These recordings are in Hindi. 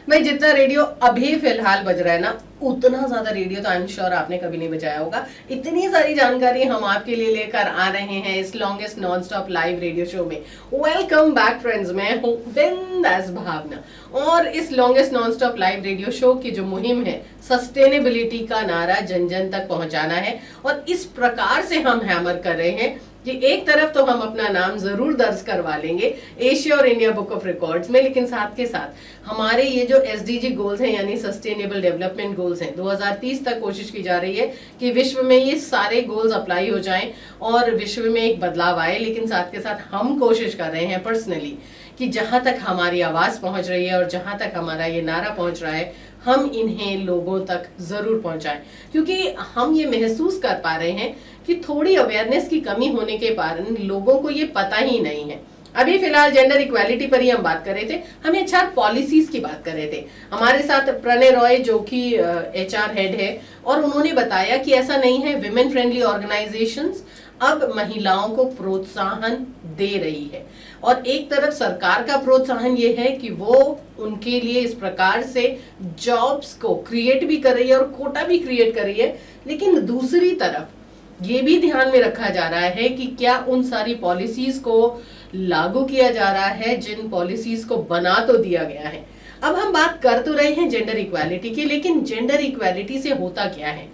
भाई जितना रेडियो अभी फिलहाल बज रहा है ना, उतना ज्यादा रेडियो तो आई एम श्योर आपने कभी नहीं बजाया होगा। इतनी सारी जानकारी हम आपके लिए लेकर आ रहे हैं इस longest non stop live radio show में। वेलकम बैक फ्रेंड्स, मैं हूँ बिंदास भावना और इस longest non stop live radio show की जो मुहिम है, सस्टेनेबिलिटी का नारा जन जन तक पहुंचाना है। और इस प्रकार से हम हैमर कर रहे हैं कि एक तरफ तो हम अपना नाम जरूर दर्ज करवा लेंगे एशिया और इंडिया बुक ऑफ रिकॉर्ड्स में, लेकिन साथ के साथ हमारे ये जो एसडीजी गोल्स हैं यानी सस्टेनेबल डेवलपमेंट गोल्स हैं, 2030 तक कोशिश की जा रही है कि विश्व में ये सारे गोल्स अप्लाई हो जाएं और विश्व में एक बदलाव आए। लेकिन साथ के साथ हम कोशिश कर रहे हैं पर्सनली कि जहां तक हमारी आवाज पहुंच रही है और जहां तक हमारा ये नारा पहुंच रहा है, हम इन्हें लोगों तक जरूर पहुंचाएं, क्योंकि हम ये महसूस कर पा रहे हैं कि थोड़ी अवेयरनेस की कमी होने के कारण लोगों को ये पता ही नहीं है। अभी फिलहाल जेंडर इक्वालिटी पर ही हम बात कर रहे थे, हम एचआर पॉलिसीज की बात कर रहे थे। हमारे साथ प्रणय रॉय जो कि एचआर हेड है, और उन्होंने बताया कि ऐसा नहीं है, विमेन फ्रेंडली ऑर्गेनाइजेशंस अब महिलाओं को प्रोत्साहन दे रही है। और एक तरफ सरकार का प्रोत्साहन ये है कि वो उनके लिए इस प्रकार से जॉब्स को क्रिएट भी कर रही है और कोटा भी क्रिएट कर रही है, लेकिन दूसरी तरफ ये भी ध्यान में रखा जा रहा है कि क्या उन सारी पॉलिसीज को लागू किया जा रहा है जिन पॉलिसीज को बना तो दिया गया है। अब हम बात कर तो रहे हैं जेंडर इक्वालिटी की, लेकिन जेंडर इक्वालिटी से होता क्या है?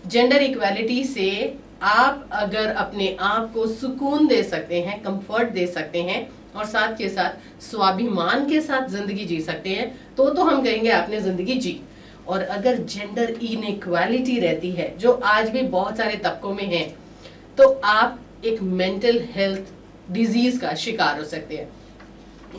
जेंडर इक्वालिटी से आप अगर अपने आप को सुकून दे सकते हैं, कंफर्ट दे सकते हैं और साथ के साथ स्वाभिमान के साथ जिंदगी जी सकते हैं, तो हम कहेंगे आपने जिंदगी जी। और अगर जेंडर इनइक्वालिटी रहती है, जो आज भी बहुत सारे तबकों में है, तो आप एक मेंटल हेल्थ डिजीज का शिकार हो सकते हैं।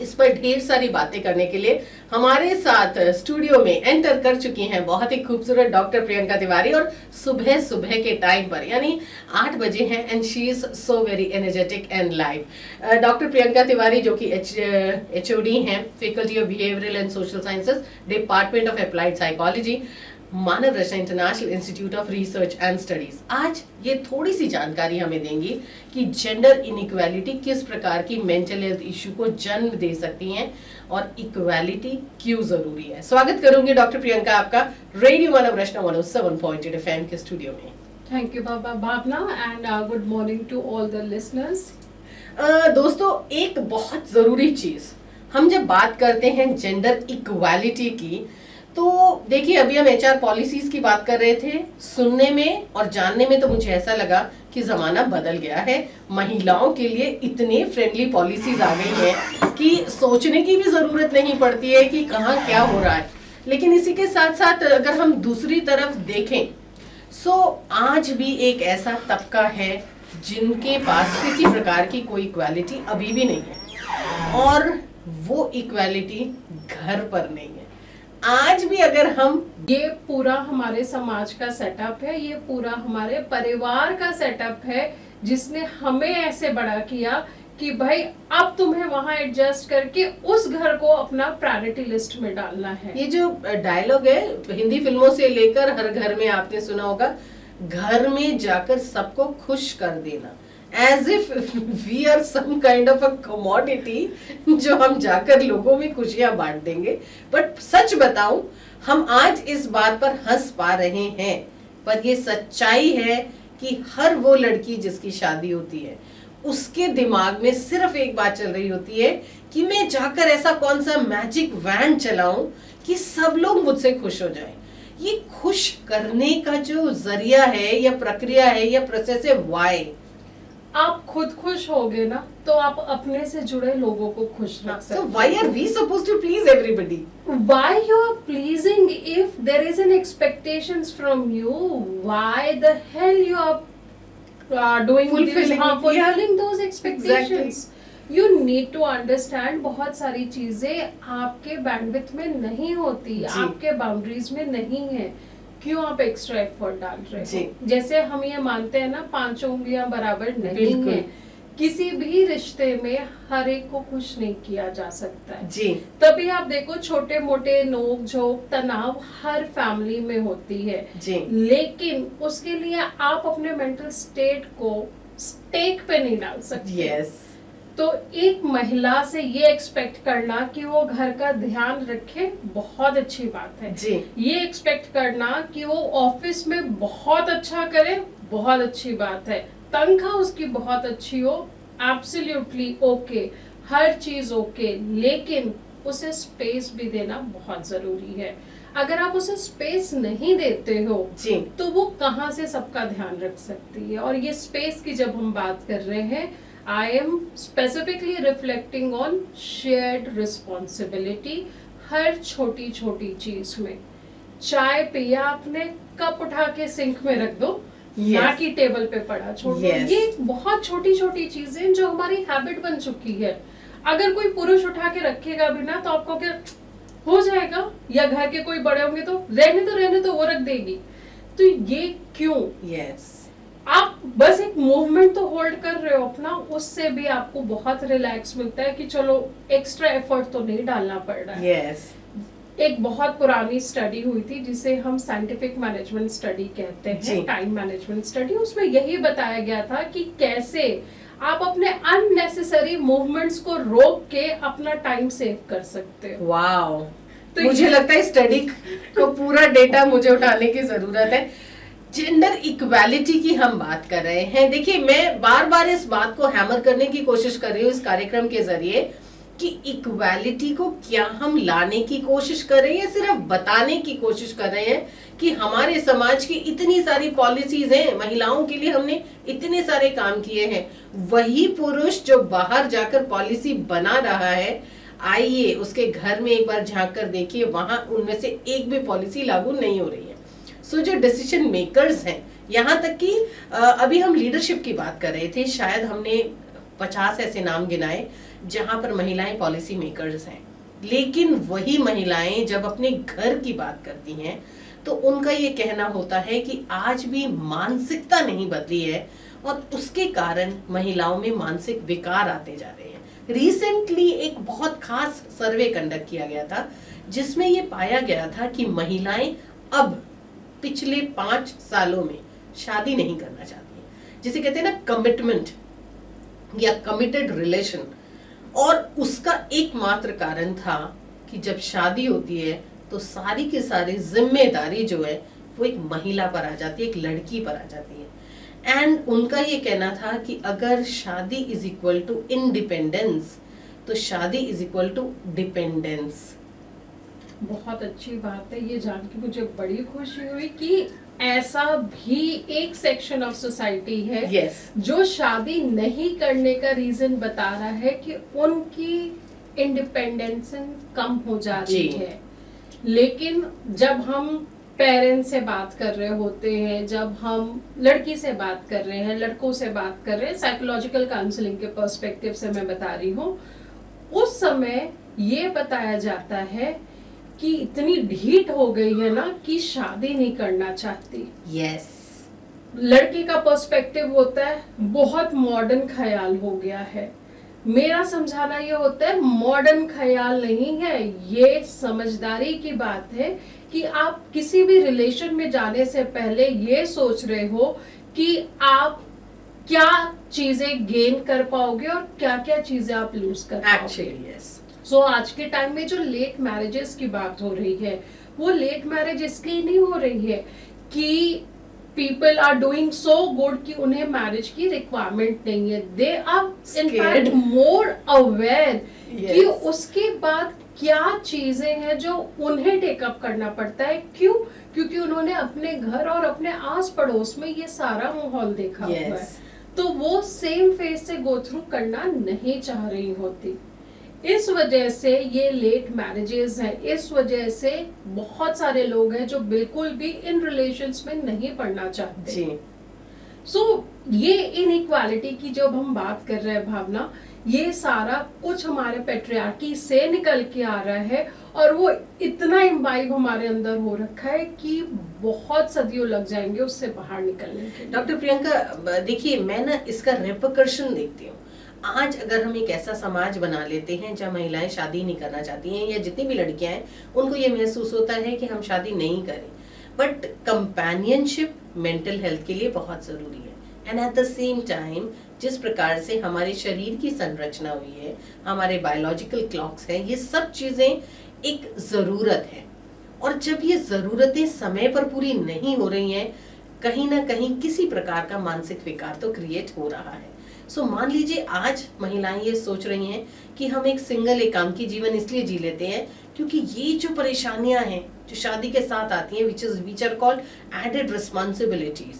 इस पर ढेर सारी बातें करने के लिए हमारे साथ स्टूडियो में एंटर कर चुकी हैं बहुत ही खूबसूरत डॉक्टर प्रियंका तिवारी, और सुबह सुबह के टाइम पर यानी 8 बजे हैं, and she is so very energetic and live. Doctor Priyanka Tiwari जो कि एचओडी हैं, faculty of behavioural and social sciences, department of applied psychology, Manav Rachna international institute of research and studies, आज ये थोड़ी सी जानकारी हमें देंगी कि जेंडर इनइक्वालिटी किस प्रकार की मेंटल हेल्थ इश्यू को जन्म दे सकती हैं और इक्वालिटी क्यों जरूरी है। स्वागत करूंगी डॉक्टर प्रियंका आपका रेडियो मानव रचना 107.8 एफएम के स्टूडियो में। थैंक यू बाबा Bhavna and good morning to all the listeners. दोस्तों, एक बहुत जरूरी चीज, हम जब बात करते हैं जेंडर इक्वालिटी की, तो देखिए अभी हम एचआर पॉलिसीज की बात कर रहे थे। सुनने में और जानने में तो मुझे ऐसा लगा कि जमाना बदल गया है, महिलाओं के लिए इतने फ्रेंडली पॉलिसीज आ गई हैं कि सोचने की भी जरूरत नहीं पड़ती है कि कहाँ क्या हो रहा है। लेकिन इसी के साथ साथ अगर हम दूसरी तरफ देखें, सो आज भी एक ऐसा तबका है जिनके पास किसी प्रकार की कोई इक्वालिटी अभी भी नहीं है, और वो इक्वालिटी घर पर नहीं है। आज भी अगर हम, ये पूरा हमारे समाज का सेटअप है, ये पूरा हमारे परिवार का सेटअप है, जिसने हमें ऐसे बड़ा किया कि भाई अब तुम्हें वहां एडजस्ट करके उस घर को अपना प्रायोरिटी लिस्ट में डालना है। ये जो डायलॉग है हिंदी फिल्मों से लेकर हर घर में आपने सुना होगा, घर में जाकर सबको खुश कर देना, as if we are some kind of a commodity जो हम जाकर लोगों में खुशियां बांट देंगे। बट सच बताऊं, हम आज इस बात पर हंस पा रहे हैं, पर ये सच्चाई है कि हर वो लड़की जिसकी शादी होती है, उसके दिमाग में सिर्फ एक बात चल रही होती है कि मैं जाकर ऐसा कौन सा मैजिक वैन चलाऊं कि सब लोग मुझसे खुश हो जाएं। ये खुश करने का जो जरिया है या प्रक्रिया है या प्रोसेस है, वाई आप खुद खुश होगे ना, तो आप अपने से जुड़े लोगों को खुश रख सकते हैं। So why are we supposed to please everybody? Why you are pleasing if there is an expectations from you? Why the hell you are doing fulfilling those expectations? Exactly. You need to understand, बहुत सारी चीजें आपके बैंडविड्थ में नहीं होती, आपके बाउंड्रीज में नहीं है। क्यों आप एक्स्ट्रा एफर्ट डाल रहे हो? जैसे हम ये मानते हैं ना, 5 उंगलियां बराबर नहीं है। किसी भी रिश्ते में हर एक को खुश नहीं किया जा सकता है जी। तभी आप देखो छोटे मोटे नोक झोंक तनाव हर फैमिली में होती है जी। लेकिन उसके लिए आप अपने मेंटल स्टेट को स्टेक पे नहीं डाल सकते। yes. तो एक महिला से ये एक्सपेक्ट करना कि वो घर का ध्यान रखे, बहुत अच्छी बात है जी। ये एक्सपेक्ट करना कि वो ऑफिस में बहुत अच्छा करे, बहुत अच्छी बात है। तनख्वाह उसकी बहुत अच्छी हो, एब्सोल्युटली ओके, हर चीज ओके, लेकिन उसे स्पेस भी देना बहुत जरूरी है। अगर आप उसे स्पेस नहीं देते हो जी। तो वो कहाँ से सबका ध्यान रख सकती है। और ये स्पेस की जब हम बात कर रहे हैं, I am specifically reflecting on shared responsibility. हर छोटी छोटी चीज में, चाय पिया आपने, कप उठा के सिंक में रख दो, ना कि टेबल पे पड़ा छोड़ दो। ये बहुत छोटी छोटी चीजें जो हमारी हैबिट बन चुकी है। अगर कोई पुरुष उठा के रखेगा भी ना तो आपको क्या हो जाएगा, या घर के कोई बड़े होंगे तो रहने तो वो रख देगी। तो ये क्यों? आप बस एक मूवमेंट तो होल्ड कर रहे हो अपना, उससे भी आपको बहुत रिलैक्स मिलता है कि चलो एक्स्ट्रा एफर्ट तो नहीं डालना पड़ रहा है। एक बहुत पुरानी स्टडी हुई थी जिसे हम साइंटिफिक मैनेजमेंट स्टडी कहते हैं, टाइम मैनेजमेंट स्टडी। उसमें यही बताया गया था कि कैसे आप अपने अननेसेसरी मूवमेंट्स को रोक के अपना टाइम सेव कर सकते हो। वाओ, तो मुझे लगता है स्टडी को पूरा डेटा मुझे उठाने की जरूरत है। जेंडर इक्वालिटी की हम बात कर रहे हैं। देखिए, मैं बार बार इस बात को हैमर करने की कोशिश कर रही हूँ इस कार्यक्रम के जरिए कि इक्वालिटी को क्या हम लाने की कोशिश कर रहे हैं या सिर्फ बताने की कोशिश कर रहे हैं कि हमारे समाज की इतनी सारी पॉलिसीज हैं, महिलाओं के लिए हमने इतने सारे काम किए हैं, वही पुरुष जो बाहर जाकर पॉलिसी बना रहा है, आइए उसके घर में एक बार झांक कर देखिए, वहां उनमें से एक भी पॉलिसी लागू नहीं हो रही है। सो जो डिसीजन मेकर्स हैं, यहाँ तक कि अभी हम लीडरशिप की बात कर रहे थे, शायद हमने 50 ऐसे नाम गिनाए जहां पर महिलाएं पॉलिसी मेकर्स हैं, लेकिन वही महिलाएं जब अपने घर की बात करती हैं तो उनका ये कहना होता है कि आज भी मानसिकता नहीं बदली है और उसके कारण महिलाओं में मानसिक विकार आते जा रहे हैं। रिसेंटली एक बहुत खास सर्वे कंडक्ट किया गया था जिसमें ये पाया गया था कि महिलाएं अब पिछले 5 सालों में शादी नहीं करना चाहती हैं, जिसे कहते हैं ना कमिटमेंट या कमिटेड रिलेशन। और उसका एकमात्र कारण था कि जब शादी होती है तो सारी की सारी जिम्मेदारी जो है वो एक महिला पर आ जाती है, एक लड़की पर आ जाती है। एंड उनका ये कहना था कि अगर शादी इज इक्वल टू इंडिपेंडेंस तो शादी इज इक्वल टू डिपेंडेंस। बहुत अच्छी बात है, ये जान के मुझे बड़ी खुशी हुई कि ऐसा भी एक सेक्शन ऑफ सोसाइटी है जो शादी नहीं करने का रीजन बता रहा है कि उनकी इंडिपेंडेंस कम हो जाती है। लेकिन जब हम पेरेंट्स से बात कर रहे होते हैं, जब हम लड़की से बात कर रहे हैं, लड़कों से बात कर रहे हैं, साइकोलॉजिकल काउंसलिंग के पर्सपेक्टिव से मैं बता रही हूँ, उस समय ये बताया जाता है कि इतनी ढीठ हो गई है ना कि शादी नहीं करना चाहती। लड़के का पर्सपेक्टिव होता है बहुत मॉडर्न ख्याल हो गया है। मेरा समझाना ये होता है मॉडर्न ख्याल नहीं है, ये समझदारी की बात है कि आप किसी भी रिलेशन में जाने से पहले ये सोच रहे हो कि आप क्या चीजें गेन कर पाओगे और क्या क्या चीजें आप लूज कर पाओगे। सो आज के टाइम में जो लेट मैरिजेस की बात हो रही है, वो लेट मैरिज इसलिए नहीं हो रही है कि people are doing so good कि उन्हें मैरिज की रिक्वायरमेंट नहीं है। They are in fact more aware कि उसके बाद क्या चीजें हैं जो उन्हें टेकअप करना पड़ता है। क्यों? क्योंकि उन्होंने अपने घर और अपने आस पड़ोस में ये सारा माहौल देखा हुआ है, तो वो सेम फेज से गो थ्रू करना नहीं चाह रही होती। इस वजह से ये लेट मैरिजेस हैं, इस वजह से बहुत सारे लोग हैं जो बिल्कुल भी इन रिलेशंस में नहीं पड़ना चाहते। सो ये इनइक्वालिटी की जब हम बात कर रहे हैं भावना, ये सारा कुछ हमारे पैट्रियार्की से निकल के आ रहा है और वो इतना इम्बाइब हमारे अंदर हो रखा है कि बहुत सदियों लग जाएंगे उससे बाहर निकलने के। डॉक्टर प्रियंका, देखिए मैं ना इसका रेपरकशन देखती हूँ। आज अगर हम एक ऐसा समाज बना लेते हैं जहाँ महिलाएं शादी नहीं करना चाहती हैं या जितनी भी लड़कियां हैं उनको ये महसूस होता है कि हम शादी नहीं करें, बट कंपेनियनशिप मेंटल हेल्थ के लिए बहुत जरूरी है। And at the same time जिस प्रकार से हमारे शरीर की संरचना हुई है, हमारे बायोलॉजिकल क्लॉक्स हैं, ये सब चीजें एक जरूरत है। और जब ये जरूरतें समय पर पूरी नहीं हो रही हैं, कहीं ना कहीं किसी प्रकार का मानसिक विकार तो क्रिएट हो रहा है। सो मान लीजिए आज महिलाएं ये सोच रही हैं कि हम एक सिंगल एकांकी जीवन इसलिए जी लेते हैं क्योंकि ये जो परेशानियां हैं जो शादी के साथ आती हैं, which are called added responsibilities,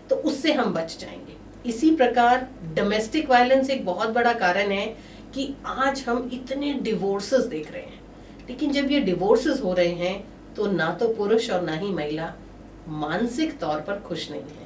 तो उससे हम बच जाएंगे। इसी प्रकार डोमेस्टिक वायलेंस एक बहुत बड़ा कारण है कि आज हम इतने डिवोर्सेस देख रहे हैं। लेकिन जब ये डिवोर्सेस हो रहे हैं तो ना तो पुरुष और ना ही महिला मानसिक तौर पर खुश नहीं है,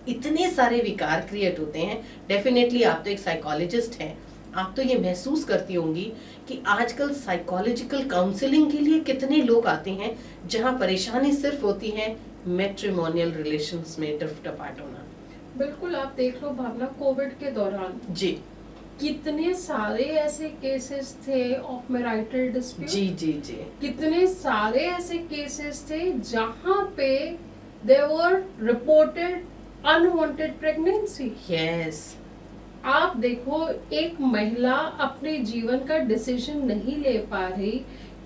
इतने सारे विकार क्रिएट होते हैं। डेफिनेटली आप तो एक साइकोलॉजिस्ट हैं, आप तो ये महसूस करती होंगी कि आजकल साइकोलॉजिकल काउंसलिंग के लिए कितने लोग आते हैं जहां परेशानी सिर्फ होती है मैट्रिमोनियल रिलेशंस में ड्रिफ्ट अपार्ट होना। बिल्कुल, आप देख लो भावना, कोविड के दौरान जी कितने सारे ऐसे केसेस थे ऑफ मैरिटल डिस्प्यूट। जी जी जी, कितने सारे ऐसे केसेस थे जहां पे there were reported unwanted pregnancy. Yes. आप देखो, एक महिला अपने जीवन का डिसीजन नहीं ले पा रही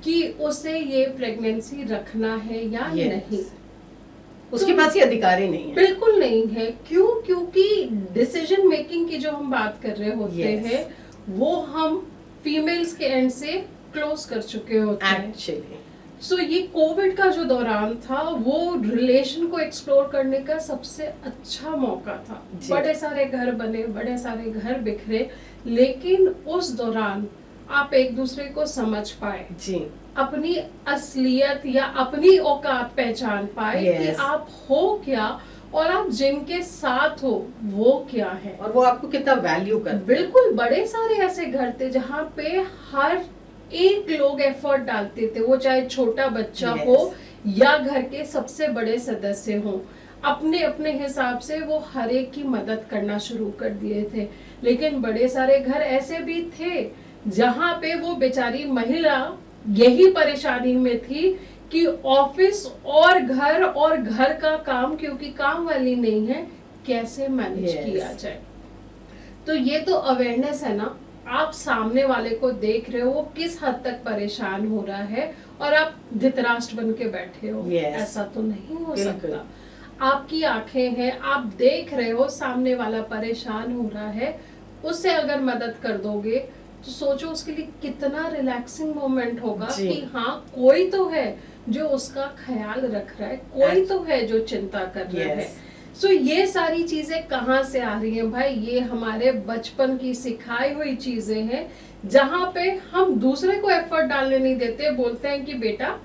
कि उसे ये प्रेगनेंसी रखना है या Yes. नहीं, उसके पास ये अधिकार ही नहीं है। बिल्कुल नहीं है। क्यों? क्योंकि डिसीजन मेकिंग की जो हम बात कर रहे होते Yes. हैं वो हम फीमेल्स के एंड से क्लोज कर चुके होते हैं। एक्चुअली सो ये कोविड का जो दौरान था वो रिलेशन को एक्सप्लोर करने का सबसे अच्छा मौका था। जी। बड़े सारे घर बने, बड़े सारे घर बिखरे, लेकिन उस दौरान आप एक दूसरे को समझ पाए, जी अपनी असलियत या अपनी औकात पहचान पाए कि Yes. आप हो क्या और आप जिनके साथ हो वो क्या है। और वो आपको कितना वैल्यू करते हैं। बिल्कुल, बड़े सारे ऐसे घर थे जहाँ पे हर एक लोग एफर्ट डालते थे, वो चाहे छोटा बच्चा Yes. हो या घर के सबसे बड़े सदस्य हो, अपने अपने हिसाब से वो हर एक की मदद करना शुरू कर दिए थे। लेकिन बड़े सारे घर ऐसे भी थे जहाँ पे वो बेचारी महिला यही परेशानी में थी कि ऑफिस और घर का काम, क्योंकि काम वाली नहीं है, कैसे मैनेज Yes. किया जाए। तो ये तो अवेयरनेस है ना, आप सामने वाले को देख रहे हो वो किस हद तक परेशान हो रहा है और आप धृतराष्ट्र बन के बैठे हो। Yes. ऐसा तो नहीं हो बिल्कुल। सकता। आपकी आंखें हैं, आप देख रहे हो सामने वाला परेशान हो रहा है, उससे अगर मदद कर दोगे तो सोचो उसके लिए कितना रिलैक्सिंग मोमेंट होगा जी। कि हाँ कोई तो है जो उसका ख्याल रख रहा है, कोई तो है जो चिंता कर रहा है। Yes. सो ये सारी चीजें कहाँ से आ रही हैं भाई? ये हमारे बचपन की सिखाई हुई चीजें हैं जहाँ पे हम दूसरे को एफर्ट डालने नहीं देते, बोलते हैं कि बेटा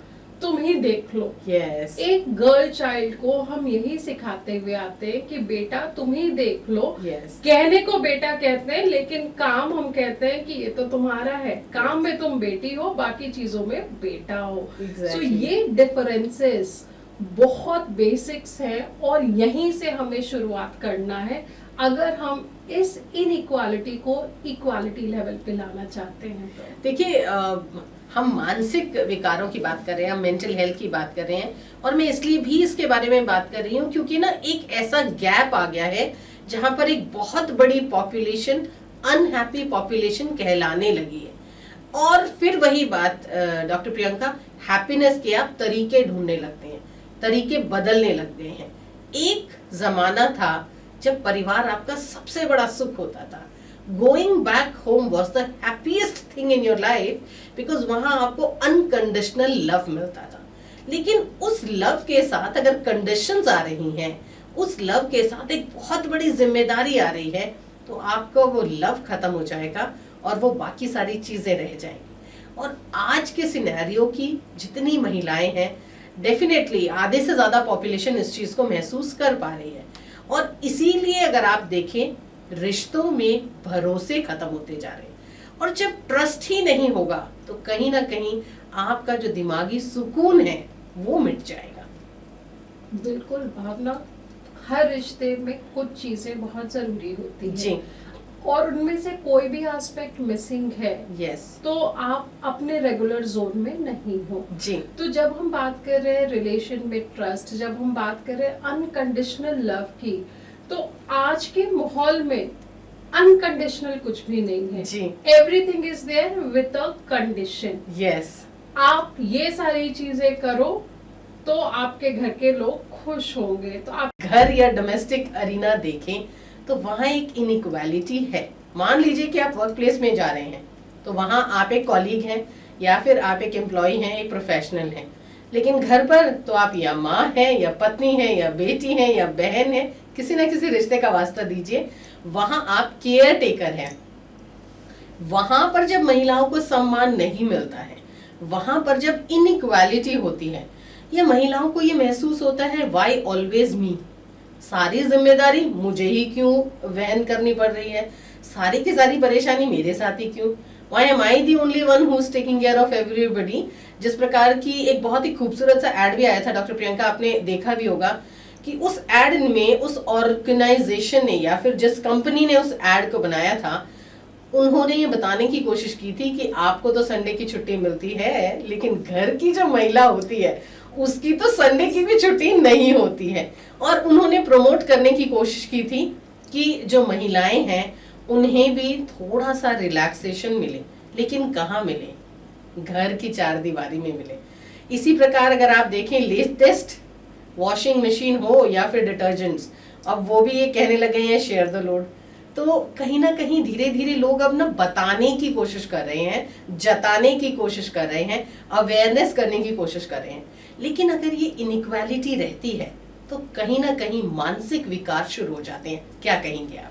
तुम ही देख लो। यस एक गर्ल चाइल्ड को हम यही सिखाते हुए आते हैं कि बेटा तुम ही देख लो। यस कहने को बेटा कहते हैं लेकिन काम हम कहते हैं कि ये तो तुम्हारा है, काम में तुम बेटी हो, बाकी चीजों में बेटा हो। Exactly. सो ये डिफरेंसेस बहुत बेसिक्स हैं और यहीं से हमें शुरुआत करना है अगर हम इस इनइक्वालिटी को इक्वालिटी लेवल पे लाना चाहते हैं तो। देखिए हम मानसिक विकारों की बात कर रहे हैं, हम मेंटल हेल्थ की बात कर रहे हैं, और मैं इसलिए भी इसके बारे में बात कर रही हूँ क्योंकि ना एक ऐसा गैप आ गया है जहाँ पर एक बहुत बड़ी पॉपुलेशन अनहैप्पी पॉपुलेशन कहलाने लगी है। और फिर वही बात डॉक्टर प्रियंका, हैप्पीनेस के आप तरीके ढूंढने लगते हैं, तरीके बदलने लग गए हैं। एक जमाना था जब परिवार आपका सबसे बड़ा सुख होता था। Going back home was the happiest thing in your life because वहां आपको अनकंडीशनल लव मिलता था। लेकिन उस लव के साथ अगर कंडीशंस आ रही हैं, उस लव के साथ एक बहुत बड़ी जिम्मेदारी आ रही है, तो आपको वो लव खत्म हो जाएगा और वो बाकी सारी चीजें रह जाएंगी। और आज के सिनेरियो की जितनी महिलाएं हैं, डेफिनेटली आधे से ज्यादा पॉपुलेशन इस चीज को महसूस कर पा रही है। और इसीलिए अगर आप देखें, रिश्तों में भरोसे खत्म होते जा रहे हैं। और जब ट्रस्ट ही नहीं होगा तो कहीं ना कहीं आपका जो दिमागी सुकून है वो मिट जाएगा। बिल्कुल भावना, हर रिश्ते में कुछ चीजें बहुत जरूरी होती हैं जी और उनमें से कोई भी एस्पेक्ट मिसिंग है यस तो आप अपने रेगुलर जोन में नहीं हो। जी तो जब हम बात कर रहे हैं रिलेशन में ट्रस्ट, जब हम बात कर रहे हैं अनकंडीशनल लव की, तो आज के माहौल में अनकंडीशनल कुछ भी नहीं है जी। Everything is there with a condition. Yes. आप ये सारी चीजें करो तो आपके घर के लोग खुश होंगे। तो आप घर या डोमेस्टिक अरीना देखें तो वहां एक इनइक्वालिटी है। मान लीजिए कि आप वर्क प्लेस में जा रहे हैं, तो वहां आप एक कॉलीग हैं या फिर आप एक एम्प्लॉय हैं, एक प्रोफेशनल हैं, लेकिन घर पर तो आप या माँ हैं या पत्नी हैं या बेटी हैं या बहन है, किसी ना किसी रिश्ते का वास्ता दीजिए, वहां आप केयर टेकर हैं। वहां पर जब महिलाओं को सम्मान नहीं मिलता है, वहां पर जब इनइक्वालिटी होती है, या महिलाओं को ये महसूस होता है व्हाई ऑलवेज मी, सारी जिम्मेदारी मुझे ही क्यों वहन करनी पड़ रही है, सारी की सारी परेशानी मेरे साथ ही क्यों, why am I the only one who is taking care of everybody. जिस प्रकार की एक बहुत ही खूबसूरत सा एड भी आया था डॉक्टर प्रियंका, आपने देखा भी होगा कि उस एड में उस ऑर्गेनाइजेशन ने या फिर जिस कंपनी ने उस एड को बनाया था, उन्होंने ये बताने की कोशिश की थी कि आपको तो संडे की छुट्टी मिलती है, लेकिन घर की जो महिला होती है उसकी तो संडे की भी छुट्टी नहीं होती है। और उन्होंने प्रमोट करने की कोशिश की थी कि जो महिलाएं हैं उन्हें भी थोड़ा सा रिलैक्सेशन मिले, लेकिन कहाँ मिले, घर की चार दीवारी में मिले। इसी प्रकार अगर आप देखें लेटेस्ट वॉशिंग मशीन हो या फिर डिटर्जेंट्स, अब वो भी ये कहने लगे हैं शेयर द लोड। तो कहीं ना कहीं धीरे धीरे लोग अब ना बताने की कोशिश कर रहे हैं, जताने की कोशिश कर रहे हैं, अवेयरनेस करने की कोशिश कर रहे हैं। लेकिन अगर ये इनइक्वालिटी रहती है तो कहीं ना कहीं मानसिक विकार शुरू हो जाते हैं। क्या कहेंगे आप?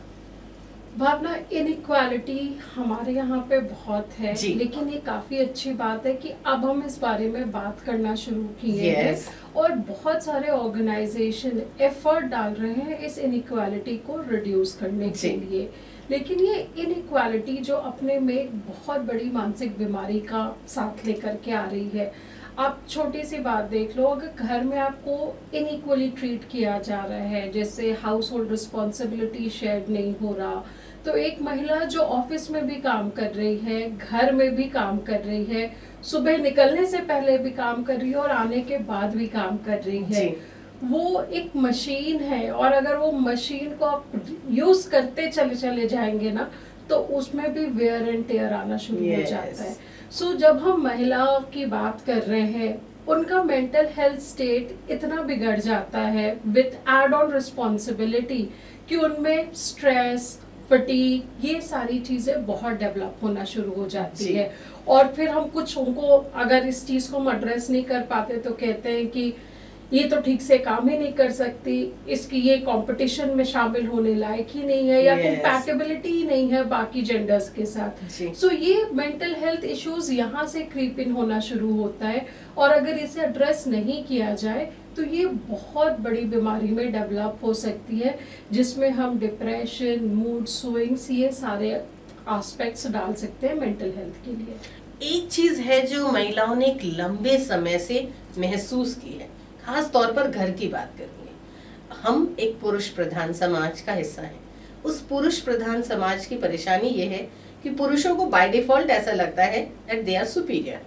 भावना, इनइक्वालिटी हमारे यहाँ पे बहुत है, जी। लेकिन ये काफी अच्छी बात है कि अब हम इस बारे में बात करना शुरू किए हैं Yes. और बहुत सारे ऑर्गेनाइजेशन एफर्ट डाल रहे हैं इस इनइक्वालिटी को रिड्यूस करने के जी। लिए। लेकिन ये इनइक्वालिटी जो अपने में एक बहुत बड़ी मानसिक बीमारी का साथ लेकर के आ रही है। आप छोटी सी बात देख लो, अगर घर में आपको इनइक्वली ट्रीट किया जा रहा है, जैसे हाउस होल्ड रिस्पॉन्सिबिलिटी शेयर नहीं हो रहा, तो एक महिला जो ऑफिस में भी काम कर रही है, घर में भी काम कर रही है, सुबह निकलने से पहले भी काम कर रही है और आने के बाद भी काम कर रही है, जी। वो एक मशीन है। और अगर वो मशीन को आप यूज करते चले चले जाएंगे ना, तो उसमें भी वेयर एंड टेयर आना शुरू हो Yes. जाता है। सो जब हम महिलाओं की बात कर रहे हैं, उनका मेंटल हेल्थ स्टेट इतना बिगड़ जाता है विद एड ऑन रिस्पॉन्सिबिलिटी कि उनमें स्ट्रेस, फटीग, ये सारी चीजें बहुत डेवलप होना शुरू हो जाती जी। है। और फिर हम कुछ उनको अगर इस चीज को हम एड्रेस नहीं कर पाते तो कहते हैं कि ये तो ठीक से काम ही नहीं कर सकती, इसकी ये कंपटीशन में शामिल होने लायक ही नहीं है, या Yes. कंपैटिबिलिटी ही नहीं है बाकी जेंडर्स के साथ। जी। सो ये मेंटल हेल्थ इश्यूज यहाँ से क्रीप इन होना शुरू होता है। और अगर इसे एड्रेस नहीं किया जाए तो ये बहुत बड़ी बीमारी में डेवलप हो सकती है, जिसमें हम डिप्रेशन, मूड स्विंग्स, ये सारे एस्पेक्ट्स डाल सकते हैं मेंटल हेल्थ के लिए। एक चीज है जो महिलाओं ने एक लंबे समय से महसूस की है, खास तौर पर घर की बात करेंगे। हम एक पुरुष प्रधान समाज का हिस्सा हैं। उस पुरुष प्रधान समाज की परेशानी ये है कि पुरुषों को बाय डिफॉल्ट ऐसा लगता है दैट दे आर सुपीरियर,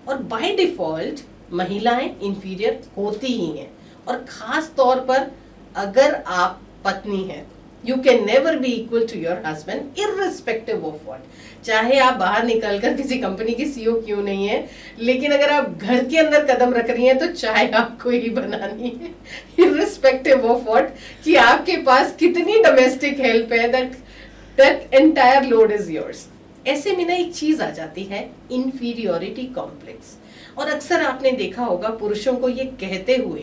और बाय डिफॉल्ट महिलाएं इंफीरियर होती ही हैं। और खास तौर पर अगर आप पत्नी हैं, you can never be equal to your husband irrespective of what. चाहे आप बाहर निकलकर किसी कंपनी की सीईओ क्यों नहीं है, लेकिन अगर आप घर के अंदर कदम रख रही हैं तो चाय आपको ही बनानी है, इररिस्पेक्टिव ऑफ व्हाट, कि आपके पास कितनी डोमेस्टिक हेल्प है, that entire load is yours. ऐसे में ना एक चीज आ जाती है, इंफीरियोरिटी कॉम्प्लेक्स। और अक्सर आपने देखा होगा पुरुषों को ये कहते हुए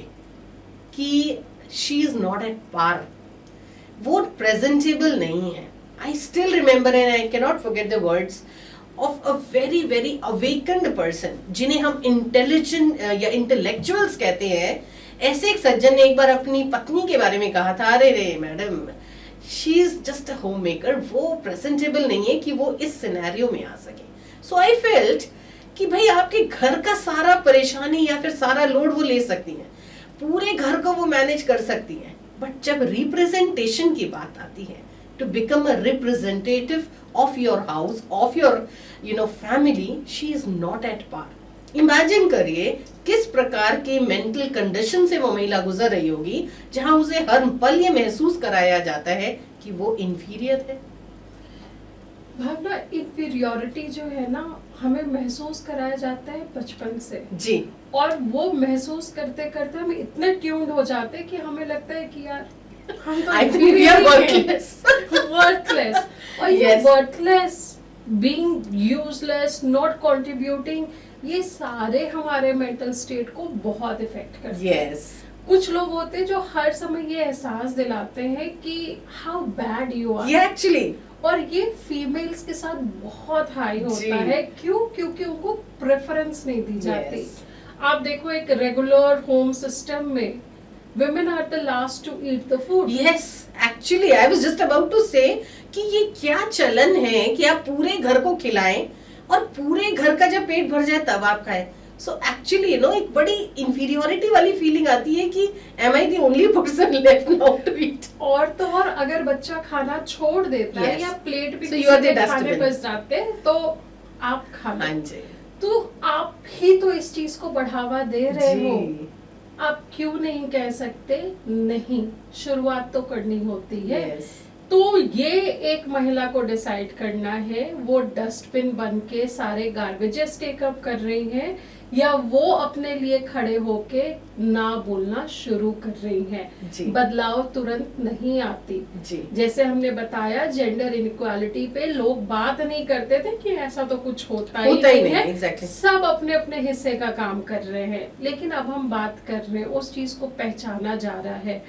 कि she is not at par, वो प्रेजेंटेबल नहीं है। I still remember and I cannot forget the words of a very very awakened person, जिन्हें हम इंटेलिजेंट या इंटेलेक्चुअल्स कहते हैं। ऐसे एक सज्जन ने एक बार अपनी पत्नी के बारे में कहा था, अरे रे madam, she is just a home maker, वो प्रेजेंटेबल नहीं है कि वो इस सिनेरियो में आ सके। सो आई फेल्ट कि भाई आपके घर का सारा परेशानी या फिर सारा लोड वो ले सकती हैं, पूरे घर को वो मैनेज कर सकती हैं, बट जब रिप्रेजेंटेशन की बात आती है, to become a representative of your house, of your family, she is not at par. Imagine करिए किस प्रकार के मेंटल कंडीशन से वो महिला गुजर रही होगी, जहां उसे हर पल ये महसूस कराया जाता है कि वो इंफीरियर है, भावना, इंफीरियोरिटी जो है ना, हमें महसूस कराया जाता है बचपन से जी, और वो महसूस करते करते हम इतने ट्यून्ड हो जाते हैं कि हमें लगता है कि यार हम तो I think we are worthless. Worthless. और ये Yes. Worthless, being useless, not contributing, ये सारे हमारे मेंटल स्टेट को बहुत इफेक्ट करते हैं। यस, कुछ लोग होते हैं जो हर समय ये एहसास दिलाते हैं कि हाउ बैड यू आर, ये एक्चुअली और ये फीमेल्स के साथ बहुत हाई जी। होता है। क्यों? क्योंकि उनको प्रेफरेंस नहीं दी जाती। Yes. आप देखो, एक रेगुलर होम सिस्टम में women are the last to eat the food. Yes, actually I was just about to say कि ये क्या चलन है कि आप पूरे घर को खिलाएं और पूरे घर का जब पेट भर जाए तब आप खाएं। सो एक्चुअली एक बड़ी इंफीरियोरिटी वाली फीलिंग आती है कि am I the only person left now to eat. और तो और अगर बच्चा खाना छोड़ देता है Yes. या प्लेट भी So किसी you are the के खाने dustbin. बच जाते हैं तो आप खा लो। हाँ जी, तो आप ही तो इस चीज को बढ़ावा दे रहे हो। जी, आप क्यों नहीं कह सकते नहीं? शुरुआत तो करनी होती है। यस, तो ये एक महिला को डिसाइड करना है, वो डस्टबिन बन के सारे गार्बेजेस टेकअप कर रही है या वो अपने लिए खड़े होके ना बोलना शुरू कर रही है। जी, बदलाव तुरंत नहीं आती। जी, जैसे हमने बताया, जेंडर इनइक्वालिटी पे लोग बात नहीं करते थे कि ऐसा तो कुछ होता ही नहीं है। एग्जैक्टली। सब अपने अपने हिस्से का काम कर रहे हैं, लेकिन अब हम बात कर रहे हैं, उस चीज को पहचाना जा रहा है।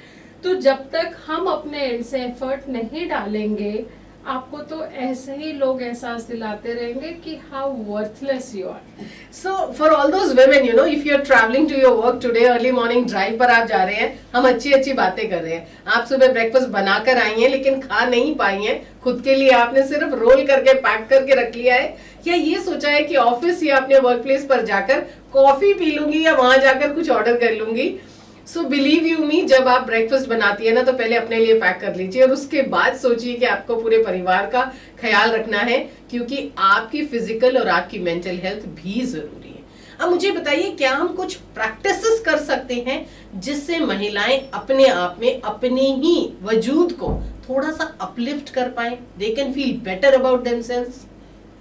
तो जब तक हम अपने एंड से एफर्ट नहीं डालेंगे, आपको तो ऐसे ही लोग एहसास दिलाते रहेंगे कि how worthless you are. So for all those women, if you're traveling to your work today, early morning drive पर आप जा रहे हैं, हम अच्छी अच्छी बातें कर रहे हैं। आप सुबह ब्रेकफास्ट बनाकर आई हैं लेकिन खा नहीं पाई हैं, खुद के लिए आपने सिर्फ रोल करके पैक करके रख लिया है, या ये सोचा है कि ऑफिस या अपने वर्क प्लेस पर जाकर कॉफी पी लूंगी या वहां जाकर कुछ ऑर्डर कर लूंगी। सो बिलीव यू मी, जब आप ब्रेकफास्ट बनाती है ना तो पहले अपने लिए पैक कर लीजिए और उसके बाद सोचिए कि आपको पूरे परिवार का ख्याल रखना है, क्योंकि आपकी फिजिकल और आपकी मेंटल हेल्थ भी जरूरी है। अब मुझे बताइए, क्या हम कुछ प्रैक्टिसेस कर सकते हैं जिससे महिलाएं अपने आप में अपने ही वजूद को थोड़ा सा अपलिफ्ट कर पाए, they can feel better about themselves?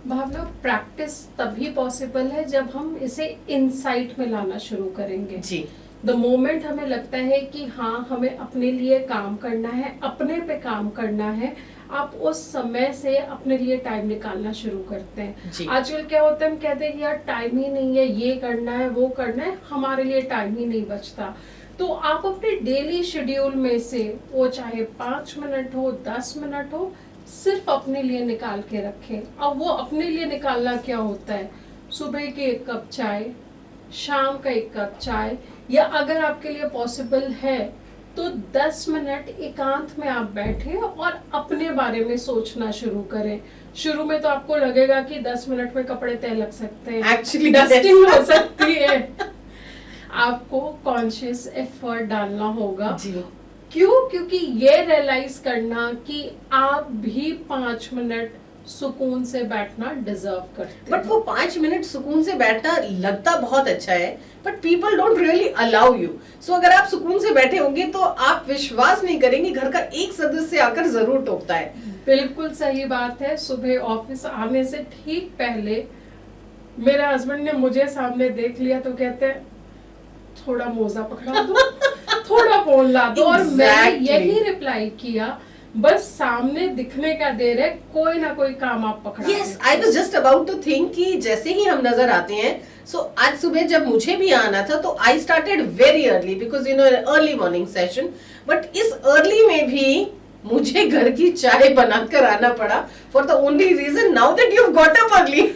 Bhavna, practice तभी पॉसिबल है जब हम इसे इनसाइट में लाना शुरू करेंगे। जी, द मोमेंट हमें लगता है कि हाँ, हमें अपने लिए काम करना है, अपने पे काम करना है, आप उस समय से अपने लिए टाइम निकालना शुरू करते हैं। जी। आजकल क्या होता है, हम कहते हैं कि यार टाइम ही नहीं है, ये करना है, वो करना है, हमारे लिए टाइम ही नहीं बचता। तो आप अपने डेली शेड्यूल में से, वो चाहे 5 मिनट हो, 10 मिनट हो, सिर्फ अपने लिए निकाल के रखें। अब वो अपने लिए निकालना क्या होता है? सुबह के 1 कप चाय, शाम का 1 कप चाय, या अगर आपके लिए पॉसिबल है तो 10 मिनट एकांत में आप बैठे और अपने बारे में सोचना शुरू करें। शुरू में तो आपको लगेगा कि 10 मिनट में कपड़े तय लग सकते हैं, Actually, डस्टिंग yes. हो सकती है। आपको कॉन्शियस एफर्ट डालना होगा। जी, क्यों? क्योंकि ये रियलाइज करना कि आप भी 5 मिनट सुकून से बैठना डिजर्व करते बट वो 5 मिनट सुकून से बैठना लगता बहुत अच्छा है, but people don't really allow you. So अगर आप सुकून से बैठे होंगे तो आप विश्वास नहीं करेंगे, घर का एक सदस्य आकर जरूर टोकता है। बिल्कुल सही बात है। सुबह ऑफिस आने से ठीक पहले मेरे हस्बैंड ने मुझे सामने देख लिया तो कहते हैं, थोड़ा मोजा पकड़ा दो, थोड़ा फोन ला दो। और मैंने Exactly. यही रिप्लाई किया, बस सामने दिखने का देर है, कोई ना कोई काम आप पकड़ा yes, I was just about to think कि जैसे ही हम नजर आते हैं, सो आज सुबह जब मुझे भी आना था तो I started very early because early morning session, but इस अर्ली में भी मुझे घर की चाय बनाकर आना पड़ा for the only reason now that you got up early.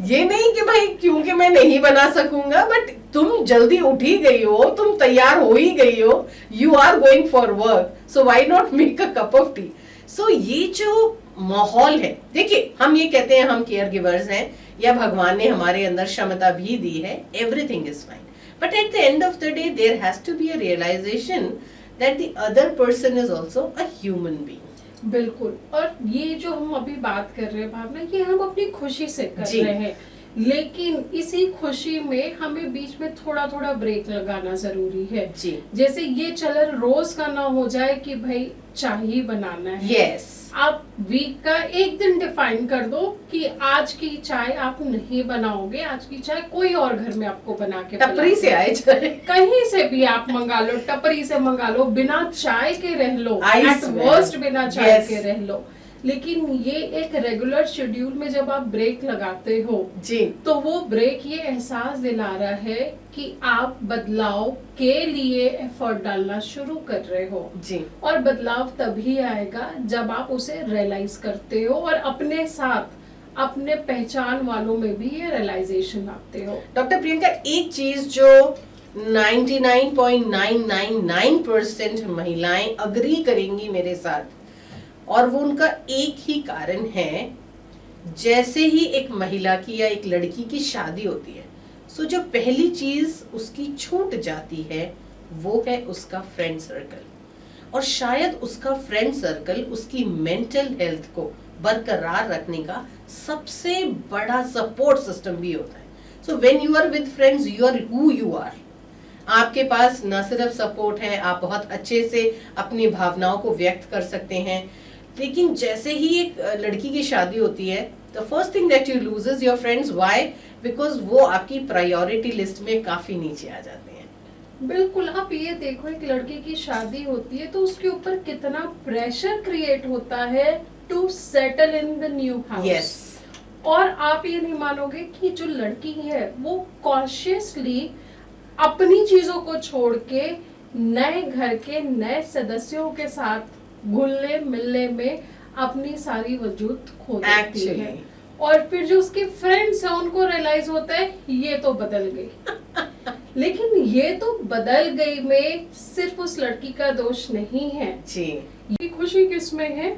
ये नहीं कि भाई क्योंकि मैं नहीं बना सकूंगा, बट तुम जल्दी उठी गई हो, तुम तैयार हो ही गई हो, you are going for work, so why not make a cup of tea. So ये जो माहौल है, देखिए हम ये कहते हैं हम केयर गिवर्स हैं या भगवान ने हमारे अंदर क्षमता भी दी है, everything is fine, but at the end of the day there has to be a realization that the other person is also a human being. बिल्कुल। और ये जो हम अभी बात कर रहे हैं भावना, ये हम अपनी खुशी से कर जी। रहे हैं। लेकिन इसी खुशी में हमें बीच में थोड़ा थोड़ा ब्रेक लगाना जरूरी है। जी जैसे ये चलन रोज का ना हो जाए कि भाई चाय ही बनाना है। यस आप वीक का एक दिन डिफाइन कर दो कि आज की चाय आप नहीं बनाओगे, आज की चाय कोई और घर में आपको बना के टपरी से आए चाहे कहीं से भी आप मंगा लो, टपरी से मंगा लो, बिना चाय के रह लो, Ice एट में। वर्स्ट बिना चाय Yes. के रह लो। लेकिन ये एक रेगुलर शेड्यूल में जब आप ब्रेक लगाते हो जी तो वो ब्रेक ये एहसास दिला रहा है कि आप बदलाव के लिए एफर्ट डालना शुरू कर रहे हो। जी और बदलाव तभी आएगा जब आप उसे रियलाइज करते हो और अपने साथ अपने पहचान वालों में भी ये रियलाइजेशन लाते हो। डॉक्टर प्रियंका, एक चीज जो 99.999% महिलाएं अग्री करेंगी मेरे साथ, और वो उनका एक ही कारण है, जैसे ही एक महिला की या एक लड़की की शादी होती है, सो जो पहली चीज उसकी छूट जाती है वो है उसका फ्रेंड सर्कल। और शायद उसका फ्रेंड सर्कल उसकी मेंटल हेल्थ को बरकरार रखने का सबसे बड़ा सपोर्ट सिस्टम भी होता है। So when you are with friends, you are who you are. आपके पास न सिर्फ सपोर्ट है, आप बहुत अच्छे से अपनी भावनाओं को व्यक्त कर सकते हैं, लेकिन जैसे ही एक लड़की की शादी होती है, the first thing that you lose is your friends. Why? Because वो आपकी प्रायोरिटी लिस्ट में काफी नीचे आ जाते हैं। बिल्कुल, आप ये देखो, एक लड़की की शादी होती है तो उसके ऊपर कितना प्रेशर क्रिएट होता है to settle in the new house. Yes और आप ये नहीं मानोगे कि जो लड़की है वो कॉन्शियसली अपनी चीजों को छोड़ के नए घर के नए सदस्यों के साथ घुलने मिलने में अपनी सारी वजूद खो देती है। Actually. और फिर जो उसके फ्रेंड्स हैं उनको रियलाइज होता है ये तो बदल गई। लेकिन ये तो बदल गई में सिर्फ उस लड़की का दोष नहीं है। जी ये खुशी किसमें है?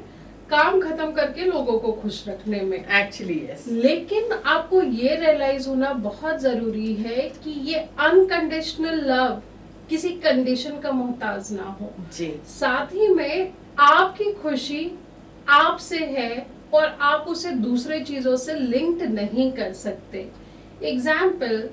काम खत्म करके लोगों को खुश रखने में। Actually yes. लेकिन आपको ये रियलाइज होना बहुत जरूरी है कि ये अनकंडीशनल लव किसी कंडीशन का मोहताज ना हो। जी साथ ही में आपकी खुशी आपसे है और आप उसे दूसरे चीजों से लिंक्ड नहीं कर सकते। एग्जाम्पल,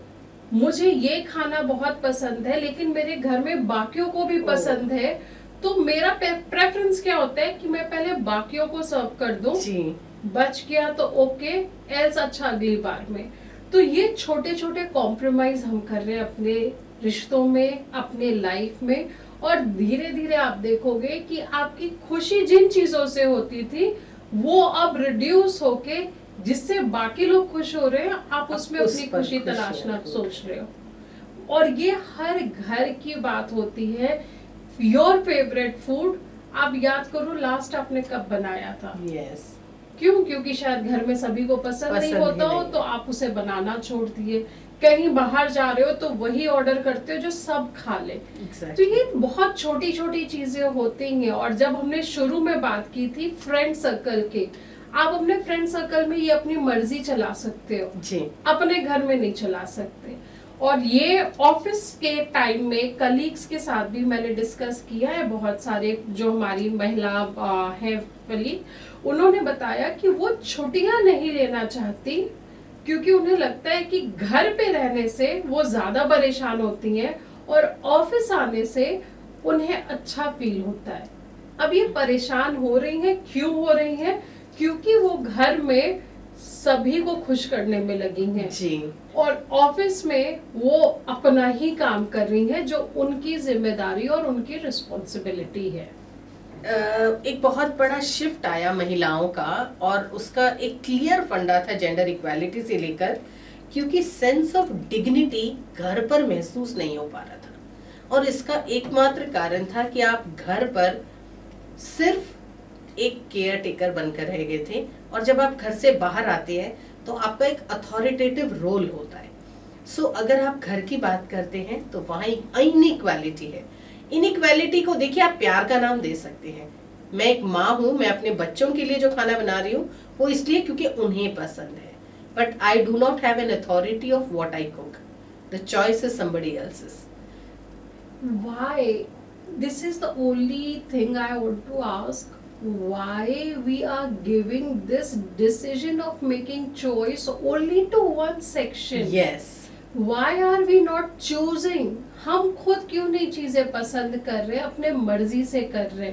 मुझे ये खाना बहुत पसंद है लेकिन मेरे घर में बाकियों को भी पसंद है, तो मेरा प्रेफरेंस क्या होता है कि मैं पहले बाकियों को सर्व कर दूं, जी बच गया तो ओके, एल्स अच्छा अगली बार में। तो ये छोटे छोटे कॉम्प्रोमाइज हम कर रहे हैं अपने रिश्तों में, अपने लाइफ में, और धीरे धीरे आप देखोगे कि आपकी खुशी जिन चीजों से होती थी वो अब रिड्यूस होके जिससे बाकी लोग खुश हो रहे हैं, आप उसमें उस अपनी पर खुशी खुश तलाशना हैं। सोच रहे हो। और ये हर घर की बात होती है। योर फेवरेट फूड, आप याद करो लास्ट आपने कब बनाया था? यस क्यों? क्योंकि शायद घर में सभी को पसंद नहीं पसंद ही होता हो नहीं। तो आप उसे बनाना छोड़ दिए। कहीं बाहर जा रहे हो तो वही ऑर्डर करते हो जो सब खा ले। तो एग्जैक्टली ये बहुत छोटी छोटी चीजें होती हैं। और जब हमने शुरू में बात की थी फ्रेंड सर्कल के, आप अपने फ्रेंड सर्कल में ये अपनी मर्जी चला सकते हो, जी अपने घर में नहीं चला सकते। और ये ऑफिस के टाइम में कलीग्स के साथ भी मैंने डिस्कस किया है। बहुत सारे जो हमारी महिला हैं कलीग, उन्होंने बताया कि वो छुट्टियां नहीं लेना चाहती क्योंकि उन्हें लगता है कि घर पे रहने से वो ज्यादा परेशान होती हैं और ऑफिस आने से उन्हें अच्छा फील होता है। अब ये परेशान हो रही हैं, क्यों हो रही हैं? क्योंकि वो घर में सभी को खुश करने में लगी हैं जी और ऑफिस में वो अपना ही काम कर रही हैं जो उनकी जिम्मेदारी और उनकी रिस्पॉन्सिबिलिटी है। एक बहुत बड़ा शिफ्ट आया महिलाओं का, और उसका एक क्लियर फंडा था जेंडर इक्वालिटी से लेकर, क्योंकि सेंस ऑफ डिग्निटी घर पर महसूस नहीं हो पा रहा था। और इसका एकमात्र कारण था कि आप घर पर सिर्फ एक केयर टेकर बनकर रह गए थे, और जब आप घर से बाहर आते हैं तो आपका एक अथॉरिटेटिव रोल होता है। सो अगर आप घर की बात करते हैं तो वहां इनइक्वालिटी है। इनइक्वालिटी को देखिए, आप प्यार का नाम दे सकते हैं। मैं एक माँ हूँ, मैं अपने बच्चों के लिए जो खाना बना रही हूँ वो इसलिए क्योंकि उन्हें पसंद है, but I do not have an authority of what I cook. The choice is somebody else's. Why? This is the only thing I want to ask. why we are giving this decision of making choice only to one section. Yes. Why are we not choosing? हम खुद क्यों नहीं चीजें पसंद कर रहे, अपने मर्जी से कर रहे?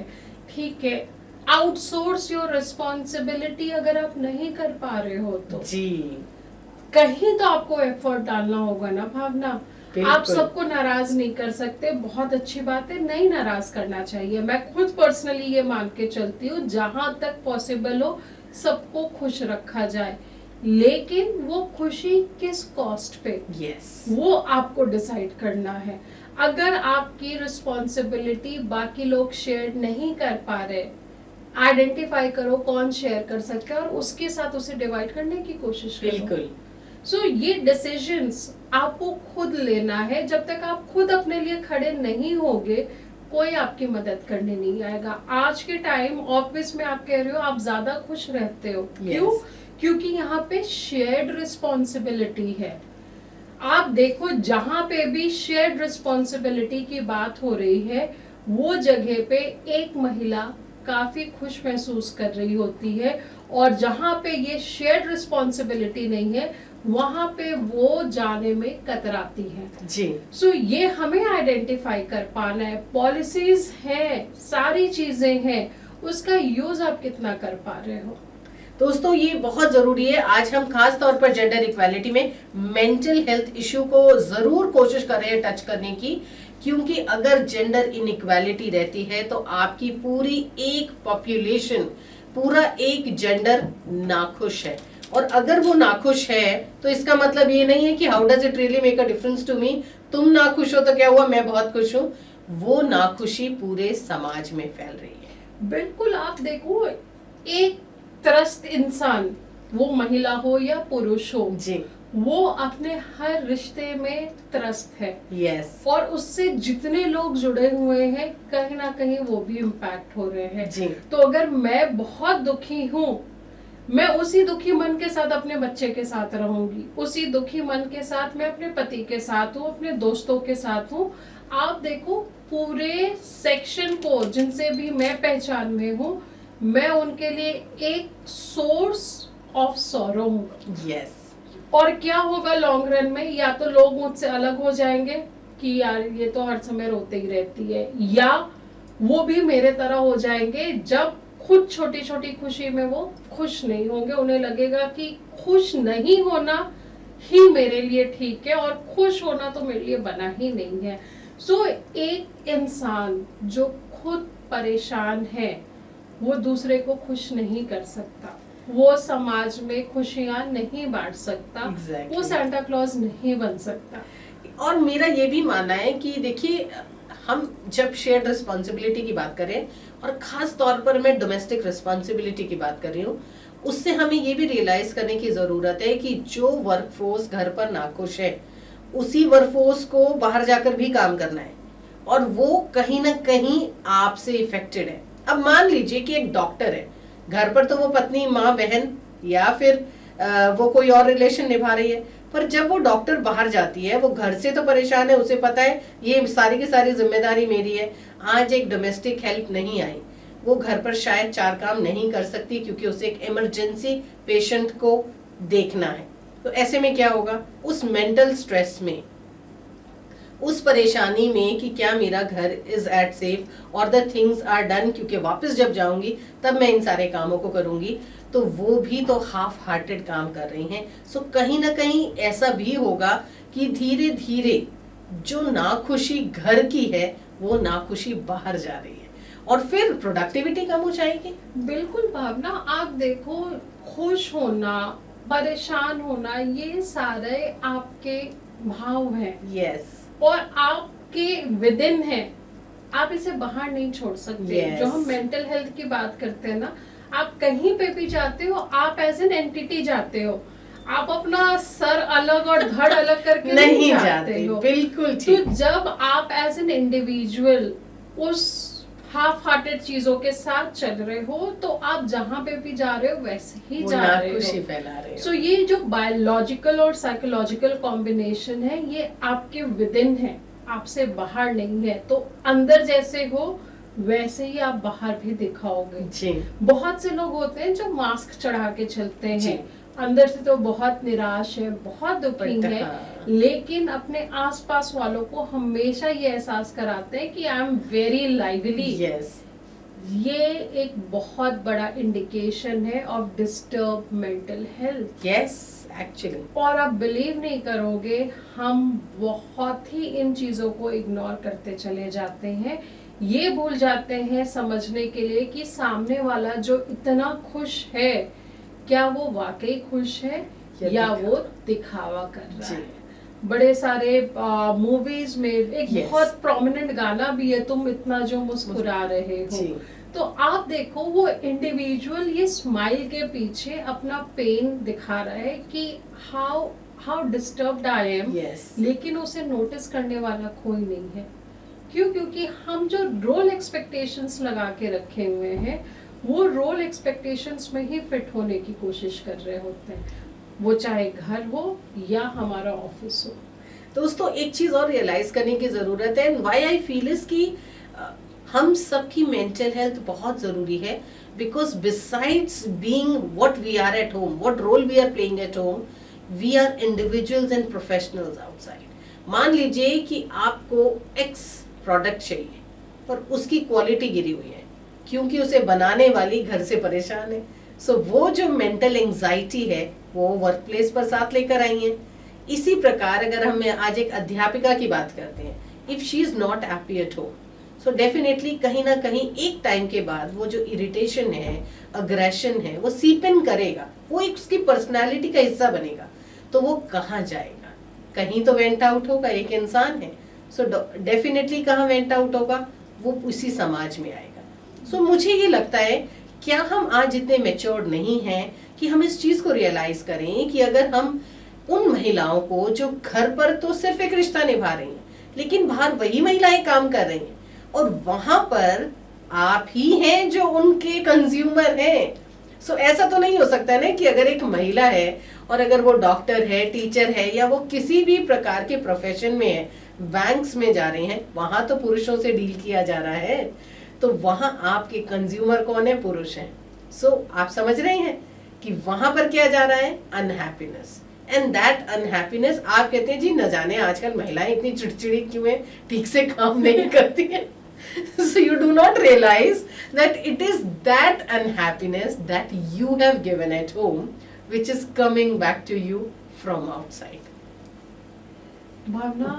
ठीक है, आउटसोर्स योर रिस्पॉन्सिबिलिटी अगर आप नहीं कर पा रहे हो तो जी, कहीं तो आपको एफर्ट डालना होगा ना भावना। बिल्कुल। आप सबको नाराज नहीं कर सकते, बहुत अच्छी बात है, नहीं नाराज करना चाहिए। मैं खुद पर्सनली ये मान के चलती हूँ, जहां तक पॉसिबल हो सबको खुश रखा जाए, लेकिन वो खुशी किस कॉस्ट पे, यस, वो आपको डिसाइड करना है। अगर आपकी रिस्पॉन्सिबिलिटी बाकी लोग शेयर नहीं कर पा रहे, आइडेंटिफाई करो कौन शेयर कर सकता है और उसके साथ उसे डिवाइड करने की कोशिश करो। बिल्कुल। सो ये डिसीजंस आपको खुद लेना है। जब तक आप खुद अपने लिए खड़े नहीं होगे, कोई आपकी मदद करने नहीं आएगा। आज के टाइम ऑफिस में आप कह रहे हो आप ज्यादा खुश रहते हो, क्यों? क्योंकि यहाँ पे शेयर्ड रिस्पॉन्सिबिलिटी है। आप देखो जहां पे भी शेयर्ड रिस्पॉन्सिबिलिटी की बात हो रही है, वो जगह पे एक महिला काफी खुश महसूस कर रही होती है, और जहां पे ये शेयर्ड रिस्पॉन्सिबिलिटी नहीं है, वहां पे वो जाने में कतराती है। जी। सो ये हमें आइडेंटिफाई कर पाना है। पॉलिसीज हैं, सारी चीजें हैं, उसका यूज आप कितना कर पा रहे हो। दोस्तों ये बहुत जरूरी है। आज हम खास तौर पर जेंडर इक्वालिटी में मेंटल हेल्थ इश्यू को जरूर कोशिश कर रहे हैं टच करने की, क्योंकि अगर जेंडर इनइक्वालिटी रहती है तो आपकी पूरी एक पॉपुलेशन, पूरा एक जेंडर नाखुश है। और अगर वो नाखुश है तो इसका मतलब ये नहीं है कि how does it really make a difference to me, तुम नाखुश हो तो क्या हुआ, मैं बहुत खुश हूँ। वो नाखुशी पूरे समाज में फैल रही है। बिल्कुल। आप देखो, एक त्रस्त इंसान, वो महिला हो या पुरुष हो जी, वो अपने हर रिश्ते में त्रस्त है। यस, और उससे जितने लोग जुड़े हुए हैं, कहीं ना कहीं वो भी इम्पैक्ट हो रहे हैं। जी, तो अगर मैं बहुत दुखी हूँ, मैं उसी दुखी मन के साथ अपने बच्चे के साथ रहूंगी, उसी दुखी मन के साथ मैं अपने पति के साथ हूँ, अपने दोस्तों के साथ हूँ। आप देखो पूरे सेक्शन को, जिनसे भी मैं पहचान में हूँ, मैं उनके लिए एक सोर्स ऑफ सॉरो हूँ। यस, और क्या होगा लॉन्ग रन में, या तो लोग मुझसे अलग हो जाएंगे कि यार ये तो हर समय रोते ही रहती है, या वो भी मेरे तरह हो जाएंगे जब खुद छोटी छोटी खुशी में वो खुश नहीं होंगे। उन्हें लगेगा कि खुश नहीं होना ही मेरे लिए ठीक है, और खुश होना तो मेरे लिए बना ही नहीं है। सो एक इंसान जो खुद परेशान है, वो दूसरे को खुश नहीं कर सकता, वो समाज में खुशियां नहीं बांट सकता, Exactly. वो सांता क्लॉज नहीं बन सकता। और मेरा ये भी मानना है कि देखिए, हम जब शेयर्ड रिस्पॉन्सिबिलिटी की बात करें, और खास तौर पर मैं डोमेस्टिक रिस्पॉन्सिबिलिटी की बात कर रही हूँ, उससे हमें ये भी रियलाइज करने की जरूरत है कि जो वर्कफोर्स घर पर नाखुश है, उसी वर्कफोर्स को बाहर जाकर भी काम करना है, और वो कहीं ना कहीं आपसे इफेक्टेड है। अब मान लीजिए कि एक डॉक्टर है, घर पर तो वो पत्नी, माँ, बहन या फिर वो कोई और रिलेशन निभा रही है, पर जब वो डॉक्टर बाहर जाती है, वो घर से तो परेशान है, उसे पता है ये सारी की सारी जिम्मेदारी मेरी है। आज एक डोमेस्टिक हेल्प नहीं आई, वो घर पर शायद 4 काम नहीं कर सकती, क्योंकि उसे एक इमरजेंसी पेशेंट को देखना है। तो ऐसे में क्या होगा, उस मेंटल स्ट्रेस में, उस परेशानी में कि क्या मेरा घर इज एट सेफ और द थिंग्स आर डन, क्योंकि वापस जब जाऊंगी तब मैं इन सारे कामों को करूंगी, तो वो भी तो हाफ हार्टेड काम कर रही हैं। सो कहीं ना कहीं ऐसा भी होगा कि धीरे धीरे जो नाखुशी घर की है, वो नाखुशी बाहर जा रही है, और फिर प्रोडक्टिविटी कम हो जाएगी। बिल्कुल भावना, आप देखो, खुश होना, परेशान होना, ये सारे आपके भाव हैं। यस, और आपके विद इन है, आप इसे बाहर नहीं छोड़ सकते। Yes. जो हम मेंटल हेल्थ की बात करते हैं ना, आप कहीं पे भी जाते हो, आप एज एन एंटिटी जाते हो, आप अपना सर अलग और धड़ अलग करके नहीं जाते जाते हो। बिल्कुल तो ठीक। जब आप एज एन इंडिविजुअल उस हाफ हार्टेड चीजों के साथ चल रहे हो, तो आप जहां पे भी जा रहे हो वैसे ही जा रहे नाखुशी हो। फैला रहे हो। सो ये जो बायोलॉजिकल और साइकोलॉजिकल कॉम्बिनेशन है, ये आपके विद इन है, आपसे बाहर नहीं है। तो अंदर जैसे हो वैसे ही आप बाहर भी दिखाओगे। जी बहुत से लोग होते हैं जो मास्क चढ़ा के चलते जी। हैं, अंदर से तो बहुत निराश है, बहुत दुखी But, है, हाँ। लेकिन अपने आसपास वालों को हमेशा ये एहसास कराते हैं कि I am very lively. Yes ये एक बहुत बड़ा इंडिकेशन है of disturb mental health. Yes actually. और आप बिलीव नहीं करोगे, हम बहुत ही इन चीजों को इग्नोर करते चले जाते हैं। ये भूल जाते हैं समझने के लिए कि सामने वाला जो इतना खुश है, क्या वो वाकई खुश है या वो दिखावा कर रहा जी। है। बड़े सारे मूवीज में एक Yes. बहुत प्रोमिनेंट गाना भी है, तुम इतना जो मुस्कुरा रहे हो। जी तो आप देखो वो इंडिविजुअल ये स्माइल के पीछे अपना पेन दिखा रहा है कि how how disturbed I am, yes लेकिन उसे नोटिस करने वाला कोई नहीं है। क्यों? क्योंकि हम जो रोल एक्सपेक्टेशंस लगा के रखे हुए हैं, वो रोल एक्सपेक्टेशंस में ही फिट होने की कोशिश कर रहे होते हैं, वो चाहे घर हो या हमारा ऑफिस हो। दोस्तों एक चीज और रियलाइज करने की जरूरत है, व्हाई आई फील इज कि हम सबकी मेंटल हेल्थ बहुत जरूरी है, because besides being what we are at home, what role we are playing at home, we are individuals and professionals outside. मान लीजिए कि आपको एक्स प्रोडक्ट चाहिए और उसकी क्वालिटी गिरी हुई है क्योंकि उसे बनाने वाली घर से परेशान है। सो वो जो मेंटल एंजाइटी है वो वर्क प्लेस पर साथ लेकर आई है। इसी प्रकार अगर हम आज एक अध्यापिका की बात करते हैं, if she is not happy at home, so definitely कहीं ना कहीं एक टाइम के बाद वो जो इरिटेशन है, अग्रेशन है, वो सीप इन करेगा, वो एक उसकी पर्सनालिटी का हिस्सा बनेगा। तो वो कहाँ जाएगा? कहीं तो वेंट आउट होगा, एक इंसान है। सो डेफिनेटली कहाँ वेंट आउट होगा? वो उसी समाज में आएगा। सो मुझे ये लगता है, क्या हम आज इतने मेच्योर्ड नहीं हैं कि हम इस चीज को रियलाइज करें कि अगर हम उन महिलाओं को जो घर पर तो सिर्फ एक रिश्ता निभा रही हैं, लेकिन बाहर वही महिलाएं काम कर रही हैं और वहां पर आप ही हैं जो उनके कंज्यूमर हैं। सो ऐसा तो नहीं हो सकता ना कि अगर एक महिला है और अगर वो डॉक्टर है, टीचर है, या वो किसी भी प्रकार के प्रोफेशन में है, बैंक्स में जा रहे हैं, वहां तो पुरुषों से डील किया जा रहा है, तो वहां आपके कंज्यूमर कौन है? पुरुष हैं। सो आप समझ रहे हैं कि वहां पर क्या जा रहा है? अनहैप्पीनेस। एंड दैट अनहैप्पीनेस, आप कहते हैं जी न जाने आजकल महिलाएं इतनी चिड़चिड़ी क्यों है, ठीक से काम नहीं करती हैं। So you do not realize that it is that unhappiness that you have given at home which is coming back to you from outside. भावना,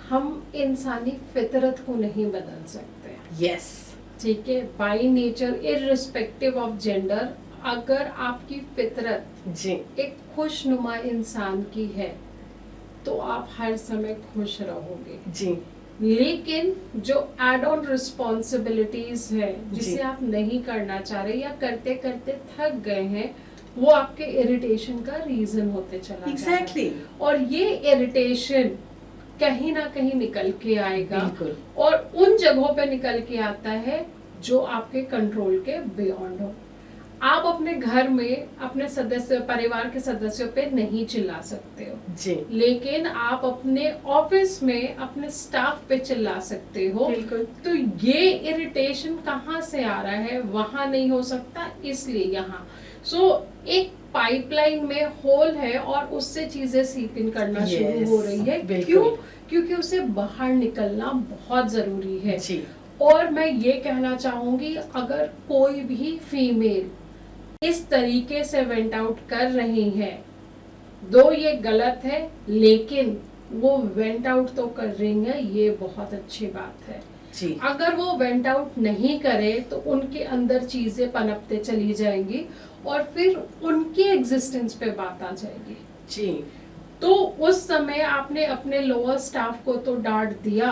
हम इंसानी फितरत को नहीं बदल सकते। Yes. ठीक है, by nature irrespective of gender, अगर आपकी फितरत जी एक खुशनुमा इंसान की है तो आप हर समय खुश रहोगे। जी लेकिन जो एड ऑन रिस्पॉन्सिबिलिटीज है जी। जिसे आप नहीं करना चाह रहे या करते करते थक गए हैं, वो आपके इरिटेशन का रीजन होते चला जा रहा है। एग्जैक्टली। और ये इरिटेशन कहीं ना कहीं निकल के आएगा, बिल्कुल। और उन जगहों पे निकल के आता है जो आपके कंट्रोल के बियॉन्ड हो। आप अपने घर में अपने सदस्य, परिवार के सदस्यों पे नहीं चिल्ला सकते हो जी लेकिन आप अपने ऑफिस में अपने स्टाफ पे चिल्ला सकते हो। बिल्कुल। तो ये इरिटेशन कहाँ से आ रहा है? वहां नहीं हो सकता, इसलिए यहाँ। सो एक पाइपलाइन में होल है और उससे चीजें सीप इन करना शुरू हो रही है। बिल्कुल। क्यों? क्योंकि उसे बाहर निकलना बहुत जरूरी है। जी और मैं ये कहना चाहूंगी, अगर कोई भी फीमेल इस तरीके से वेंट आउट कर रही है, दो ये गलत है, लेकिन वो वेंट आउट तो कर रही है, ये बहुत अच्छी बात है। जी अगर वो वेंट आउट नहीं करे तो उनके अंदर चीजें पनपते चली जाएंगी और फिर उनकी एग्जिस्टेंस पे बात आ जाएगी। जी तो उस समय आपने अपने लोअर स्टाफ को तो डांट दिया,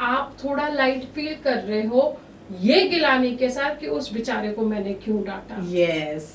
आप थोड़ा लाइट फील कर रहे हो ये गिलाने के साथ कि उस बेचारे को मैंने क्यों डांटा। यस।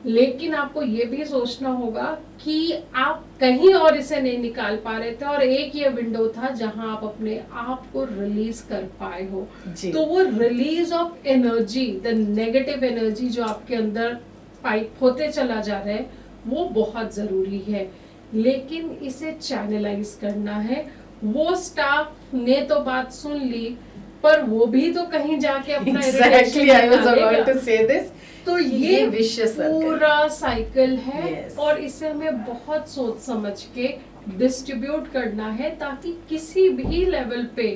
लेकिन आपको ये भी सोचना होगा कि आप कहीं और इसे नहीं निकाल पा रहे थे और एक ये विंडो था जहां आप अपने आप को रिलीज कर पाए हो। जी तो वो release of energy, the negative energy जो आपके अंदर पाइप होते चला जा रहा है, वो बहुत जरूरी है। लेकिन इसे चैनलाइज करना है। वो स्टाफ ने तो बात सुन ली, पर वो भी तो कहीं जाके अपना Exactly, I was about irritation to say this. तो ये vicious circle पूरा साइकिल है। Yes. और इसे हमें बहुत सोच समझ के डिस्ट्रीब्यूट करना है ताकि किसी भी लेवल पे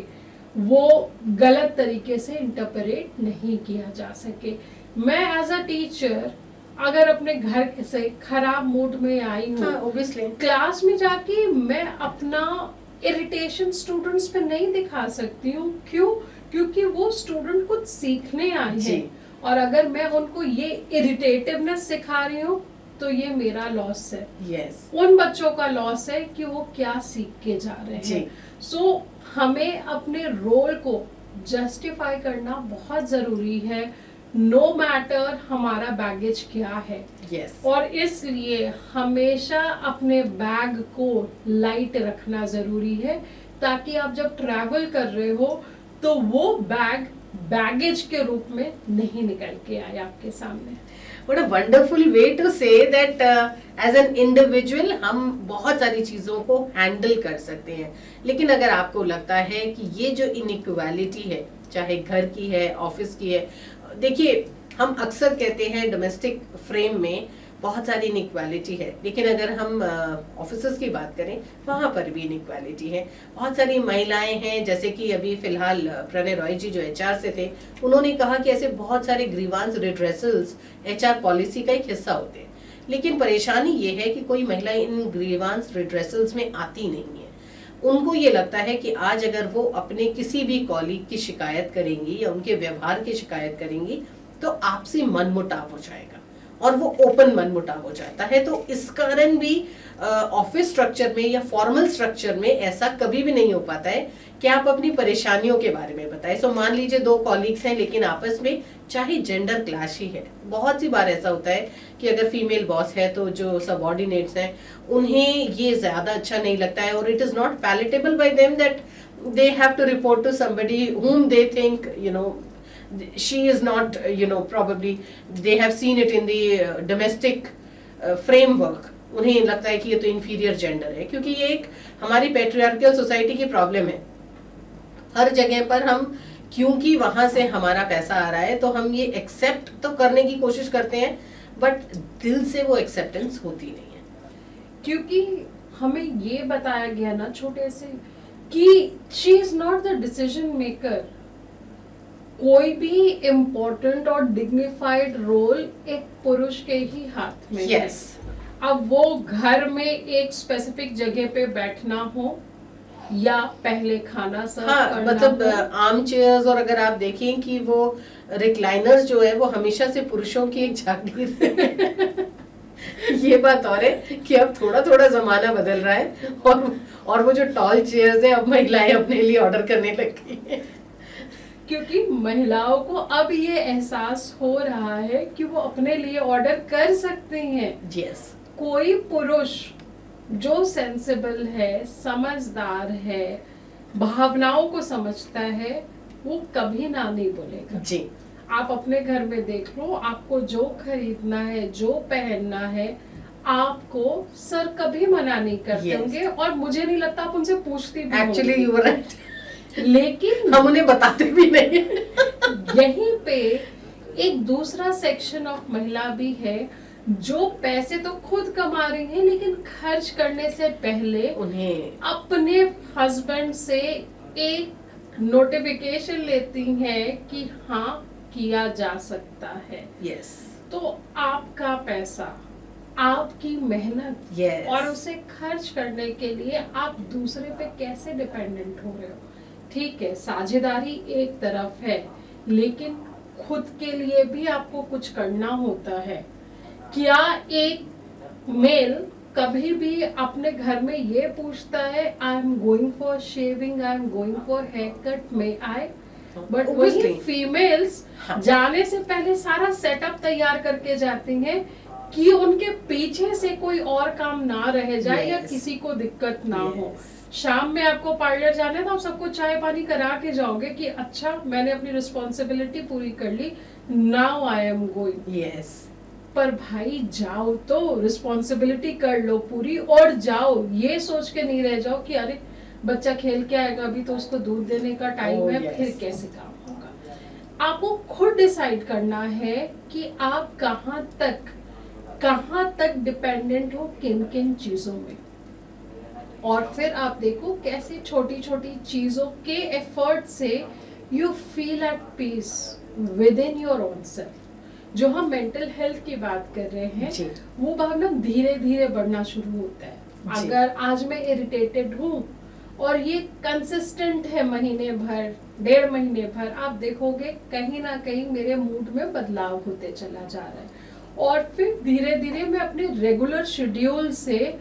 वो गलत तरीके से इंटरप्रेट नहीं किया जा सके। मैं एज अ टीचर अगर अपने घर से खराब मूड में आई हूँ, हाँ, obviously. क्लास में जाके मैं अपना इरिटेशन स्टूडेंट्स पे नहीं दिखा सकती हूँ। क्यों? क्योंकि वो स्टूडेंट कुछ सीखने आए जी। हैं और अगर मैं उनको ये इरिटेटिवनेस सिखा रही हूँ तो ये मेरा लॉस है। Yes. उन बच्चों का लॉस है कि वो क्या सीख के जा रहे जी। हैं। सो हमें अपने रोल को जस्टिफाई करना बहुत जरूरी है, नो मैटर हमारा बैगेज क्या है। Yes. और इसलिए हमेशा अपने बैग को लाइट रखना जरूरी है ताकि आप जब ट्रैवल कर रहे हो तो वो बैगेज के रूप में नहीं निकल के आए आपके सामने। What a wonderful way to say that as an individual हम बहुत सारी चीज़ों को हैंडल कर सकते हैं, लेकिन अगर आपको लगता है कि ये जो इनइक्वालिटी है, चाहे घर की है, ऑफिस की है, देखिए हम अक्सर कहते हैं डोमेस्टिक फ्रेम में बहुत सारी इनइक्वालिटी है, लेकिन अगर हम ऑफिसर्स की बात करें वहाँ पर भी इनइक्वालिटी है। बहुत सारी महिलाएं हैं, जैसे कि अभी फिलहाल प्रणय रॉय जी जो एचआर से थे, उन्होंने कहा कि ऐसे बहुत सारे ग्रीवांस रिड्रेसल्स एचआर पॉलिसी का एक हिस्सा होते हैं, लेकिन परेशानी ये है कि कोई महिला इन ग्रीवांस रिड्रेसल्स में आती नहीं है। उनको ये लगता है कि आज अगर वो अपने किसी भी कॉलीग की शिकायत करेंगी या उनके व्यवहार की शिकायत करेंगी तो आपसी मनमुटाव हो जाएगा और वो ओपन मनमुटाव हो जाता है। तो इस कारण भी ऑफिस स्ट्रक्चर में या फॉर्मल स्ट्रक्चर में ऐसा कभी भी नहीं हो पाता है कि आप अपनी परेशानियों के बारे में बताएं। सो मान लीजिए दो कॉलीग्स हैं लेकिन आपस में चाहे जेंडर क्लैश ही है, बहुत सी बार ऐसा होता है कि अगर फीमेल बॉस है तो जो सबऑर्डिनेट्स हैं उन्हें ये ज्यादा अच्छा नहीं लगता है और it is not palatable bye them that they have to report to somebody whom they think she is not, probably they have seen it in the domestic framework. उन्हें लगता है कि ये तो inferior gender है, क्योंकि ये एक हमारी patriarchal society की problem है। हर जगह पर हम क्योंकि वहां से हमारा पैसा आ रहा है तो हम ये एक्सेप्ट तो करने की कोशिश करते हैं, बट दिल से वो एक्सेप्टेंस होती नहीं है। क्योंकि हमें ये बताया गया ना छोटे से कि she is not the decision maker. कोई भी इम्पोर्टेंट और डिग्निफाइड रोल एक पुरुष के ही हाथ में है। अब वो घर में एक स्पेसिफिक जगह पे बैठना हो या पहले खाना सर्व करना मतलब हो। आर्म चेयर्स, और अगर आप देखें कि वो रिक्लाइनर्स जो है वो हमेशा से पुरुषों की एक जागीर है। ये बात और है कि अब थोड़ा थोड़ा जमाना बदल रहा है और वो जो टॉल चेयर्स हैं अब महिलाएं अपने लिए ऑर्डर करने लग गई हैं, क्योंकि महिलाओं को अब ये एहसास हो रहा है कि वो अपने लिए ऑर्डर कर सकते हैं। यस। कोई पुरुष जो सेंसिबल है, समझदार है, भावनाओं को समझता है, वो कभी ना नहीं बोलेगा। जी। आप अपने घर में देख लो, आपको जो खरीदना है, जो पहनना है, आपको सर कभी मना नहीं करते होंगे और मुझे नहीं लगता आप उनसे पूछती भी होंगी। एक्चुअली यू आर राइट, लेकिन हम उन्हें बताते भी नहीं। यहीं पे एक दूसरा सेक्शन ऑफ महिला भी है जो पैसे तो खुद कमा रही है लेकिन खर्च करने से पहले उन्हें अपने हस्बैंड से एक नोटिफिकेशन लेती हैं कि हाँ किया जा सकता है। यस। तो आपका पैसा, आपकी मेहनत, Yes. और उसे खर्च करने के लिए आप दूसरे पे कैसे डिपेंडेंट हो रहे हो। ठीक है, साझेदारी एक तरफ है, लेकिन खुद के लिए भी आपको कुछ करना होता है। क्या एक मेल कभी भी अपने घर में ये पूछता है I am going for shaving, I am going for hair cut, may I? But वही फीमेल्स जाने से पहले सारा सेटअप तैयार करके जाती हैं कि उनके पीछे से कोई और काम ना रह जाए या किसी को दिक्कत ना हो। शाम में आपको पार्लर जाना है तो आप सबको चाय पानी करा के जाओगे कि अच्छा मैंने अपनी रिस्पॉन्सिबिलिटी पूरी कर ली, now I am going. Yes. पर भाई जाओ तो रिस्पॉन्सिबिलिटी कर लो पूरी और जाओ, ये सोच के नहीं रह जाओ कि अरे बच्चा खेल के आएगा, अभी तो उसको दूध देने का टाइम Oh, है, yes. फिर कैसे काम होगा? आपको खुद डिसाइड करना है कि आप कहाँ तक डिपेंडेंट हो किन किन चीजों में, और फिर आप देखो कैसे छोटी छोटी चीजों के एफर्ट से you feel at peace with in your own self. जो हम मेंटल हेल्थ की बात कर रहे हैं, जी। वो भावना धीरे धीरे बढ़ना शुरू होता है। जी। अगर आज मैं इरिटेटेड हूँ और ये कंसिस्टेंट है महीने भर, 1.5 महीने भर, आप देखोगे कहीं ना कहीं मेरे मूड में बदलाव होते चला जा रहा है, और फिर धीरे धीरे मैं अपने रेगुलर शेड्यूल से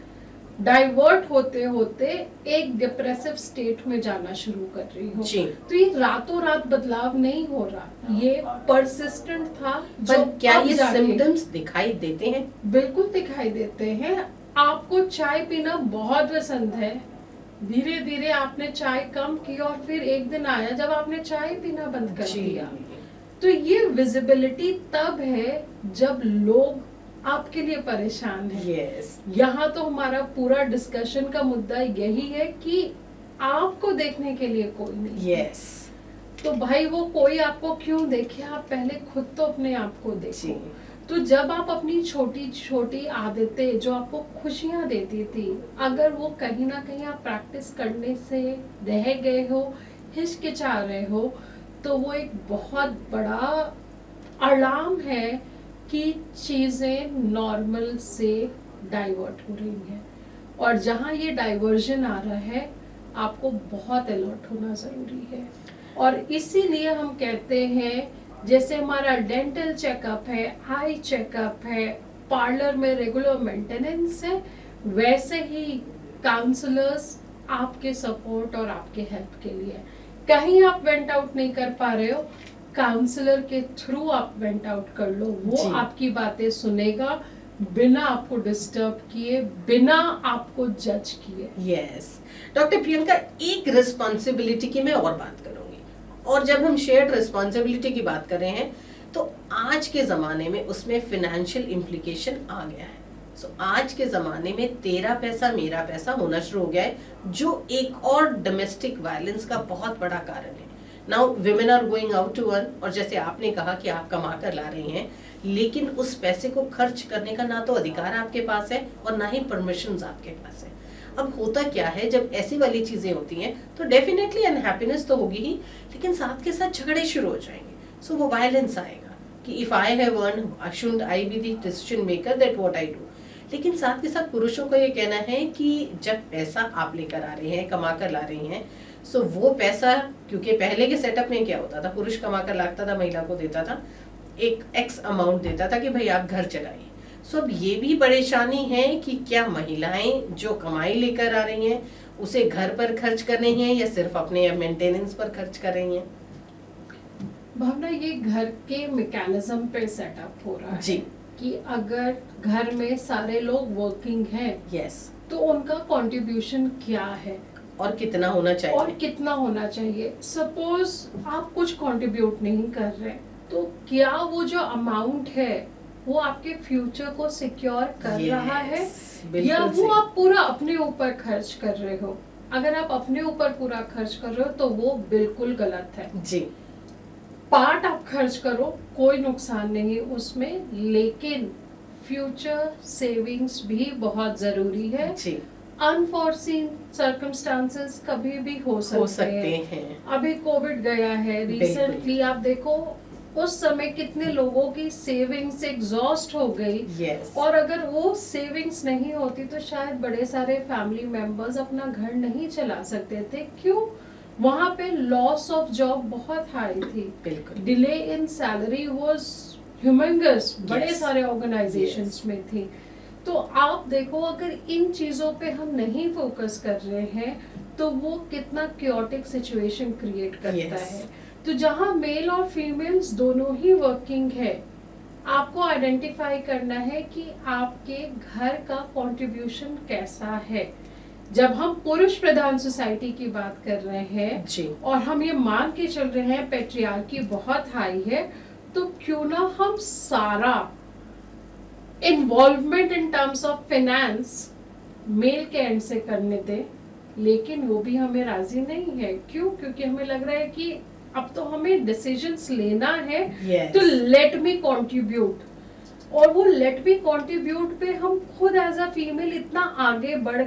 डाइवर्ट होते होते एक डिप्रेसिव स्टेट में जाना शुरू कर रही हूँ। जी। तो ये रातों रात बदलाव नहीं हो रहा, ये परसिस्टेंट था। पर जो क्या अब ये जाके सिम्टम्स दिखाई देते हैं? बिल्कुल दिखाई देते हैं। आपको चाय पीना बहुत पसंद है, धीरे धीरे आपने चाय कम की और फिर एक दिन आया जब आपने चाय पीना बंद कर जी। दिया। तो ये विजिबिलिटी तब है जब लोग आपके लिए परेशान हैं। यस। यहाँ तो हमारा पूरा डिस्कशन का मुद्दा यही है कि आपको देखने के लिए कोई नहीं। यस। तो भाई वो कोई आपको क्यों देखे, आप पहले खुद तो अपने आप को जी। देखो। तो जब आप अपनी छोटी छोटी आदतें जो आपको खुशियां देती थी, अगर वो कहीं ना कहीं आप प्रैक्टिस करने से रह गए हो, हिचकिचा रहे हो, तो वो एक बहुत बड़ा अलार्म है कि चीजें नॉर्मल से डाइवर्ट हो रही हैं। और जहां ये डाइवर्जन आ रहा है, आपको बहुत अलर्ट होना जरूरी है। और इसीलिए हम कहते हैं, जैसे हमारा डेंटल चेकअप है, आई चेकअप है, पार्लर में रेगुलर मेंटेनेंस है, वैसे ही काउंसलर्स आपके सपोर्ट और आपके हेल्प के लिए। कहीं आप वेंट आउट नहीं कर पा रहे हो, काउंसलर के थ्रू आप वेंट आउट कर लो। वो जी। आपकी बातें सुनेगा बिना आपको डिस्टर्ब किए, बिना आपको जज किए। यस। डॉक्टर प्रियंका, एक रिस्पॉन्सिबिलिटी की मैं और बात करूंगी, और जब हम शेयर्ड रिस्पॉन्सिबिलिटी की बात कर रहे हैं तो आज के ज़माने में उसमें फिनेंशियल इम्प्लीकेशन आ गया है। सो आज के ज़माने में तेरा पैसा मेरा पैसा होना शुरू हो गया है, जो एक और डोमेस्टिक वायलेंस का बहुत बड़ा कारण है। Now women are going out to earn, और जैसे आपने कहा कि आप कमा कर ला रही हैं, लेकिन उस पैसे को खर्च करने का ना तो अधिकार आपके पास है और ना ही परमिशंस आपके पास है। अब होता क्या है, जब ऐसी वाली चीजें होती हैं तो डेफिनेटली अनहैप्पीनेस तो होगी ही, लेकिन साथ के साथ झगड़े शुरू हो जाएंगे। सो वो वायलेंस आएगा कि if I have earn, should I be the decision maker that what I do. लेकिन साथ के साथ पुरुषों का ये कहना है कि जब पैसा आप लेकर आ रहे हैं, कमा कर ला रही हैं, सो वो पैसा, क्योंकि पहले के सेटअप में क्या होता था, पुरुष कमा कर लाता था, महिला को देता था, एक एक्स अमाउंट देता था कि भाई आप घर चलाइए। सो अब ये भी परेशानी है कि क्या महिलाएं जो कमाई लेकर आ रही हैं उसे घर पर खर्च कर रही हैं या सिर्फ अपने मेंटेनेंस पर खर्च कर रही हैं? भावना, ये घर के मैकेनिज्म पे सेटअप हो रहा है जी। कि अगर घर में सारे लोग वर्किंग हैं, यस। तो उनका कंट्रीब्यूशन क्या है और कितना होना चाहिए? और कितना होना चाहिए। सपोज आप कुछ कंट्रीब्यूट नहीं कर रहे, तो क्या वो जो अमाउंट है वो आपके फ्यूचर को सिक्योर कर रहा है, या बिल्कुल वो सही। आप पूरा अपने ऊपर खर्च कर रहे हो? अगर आप अपने ऊपर पूरा खर्च कर रहे हो तो वो बिल्कुल गलत है। जी। पार्ट आप खर्च करो, कोई नुकसान नहीं उसमें, लेकिन फ्यूचर सेविंग्स भी बहुत जरूरी है। जी। अनफॉर्सीन सर्कमस्टांसेस कभी भी हो सकते हैं। अभी कोविड गया है रिसेंटली, आप देखो उस समय कितने लोगों की सेविंग्स एग्जॉस्ट हो गई। यस। और अगर वो सेविंग्स नहीं होती तो शायद बड़े सारे फैमिली मेंबर्स अपना घर नहीं चला सकते थे। क्यों? वहां पे लॉस ऑफ जॉब बहुत हाई थी, बिल्कुल। Delay in salary was humongous, बड़े Yes. सारे ऑर्गेनाइजेशंस में थी। तो आप देखो, अगर इन चीजों पे हम नहीं फोकस कर रहे हैं तो वो कितना क्योटिक सिचुएशन क्रिएट करता Yes. है। तो जहां मेल और फीमेल्स दोनों ही वर्किंग है, आपको आइडेंटिफाई करना है कि आपके घर का कंट्रीब्यूशन कैसा है। जब हम पुरुष प्रधान सोसाइटी की बात कर रहे हैं जी। और हम ये मान के चल रहे हैं पेट्रियार्की बहुत हाई है, तो क्यों ना हम सारा involvement in terms of finance male के एंड से करने दें, लेकिन वो भी हमें राजी नहीं है। क्यों? क्योंकि हमें लग रहा है कि अब तो हमें डिसीजंस लेना है, Yes. तो लेट मी कंट्रीब्यूट। और वो लेट मी कंट्रीब्यूट पे हम खुद एज अ फीमेल इतना आगे बढ़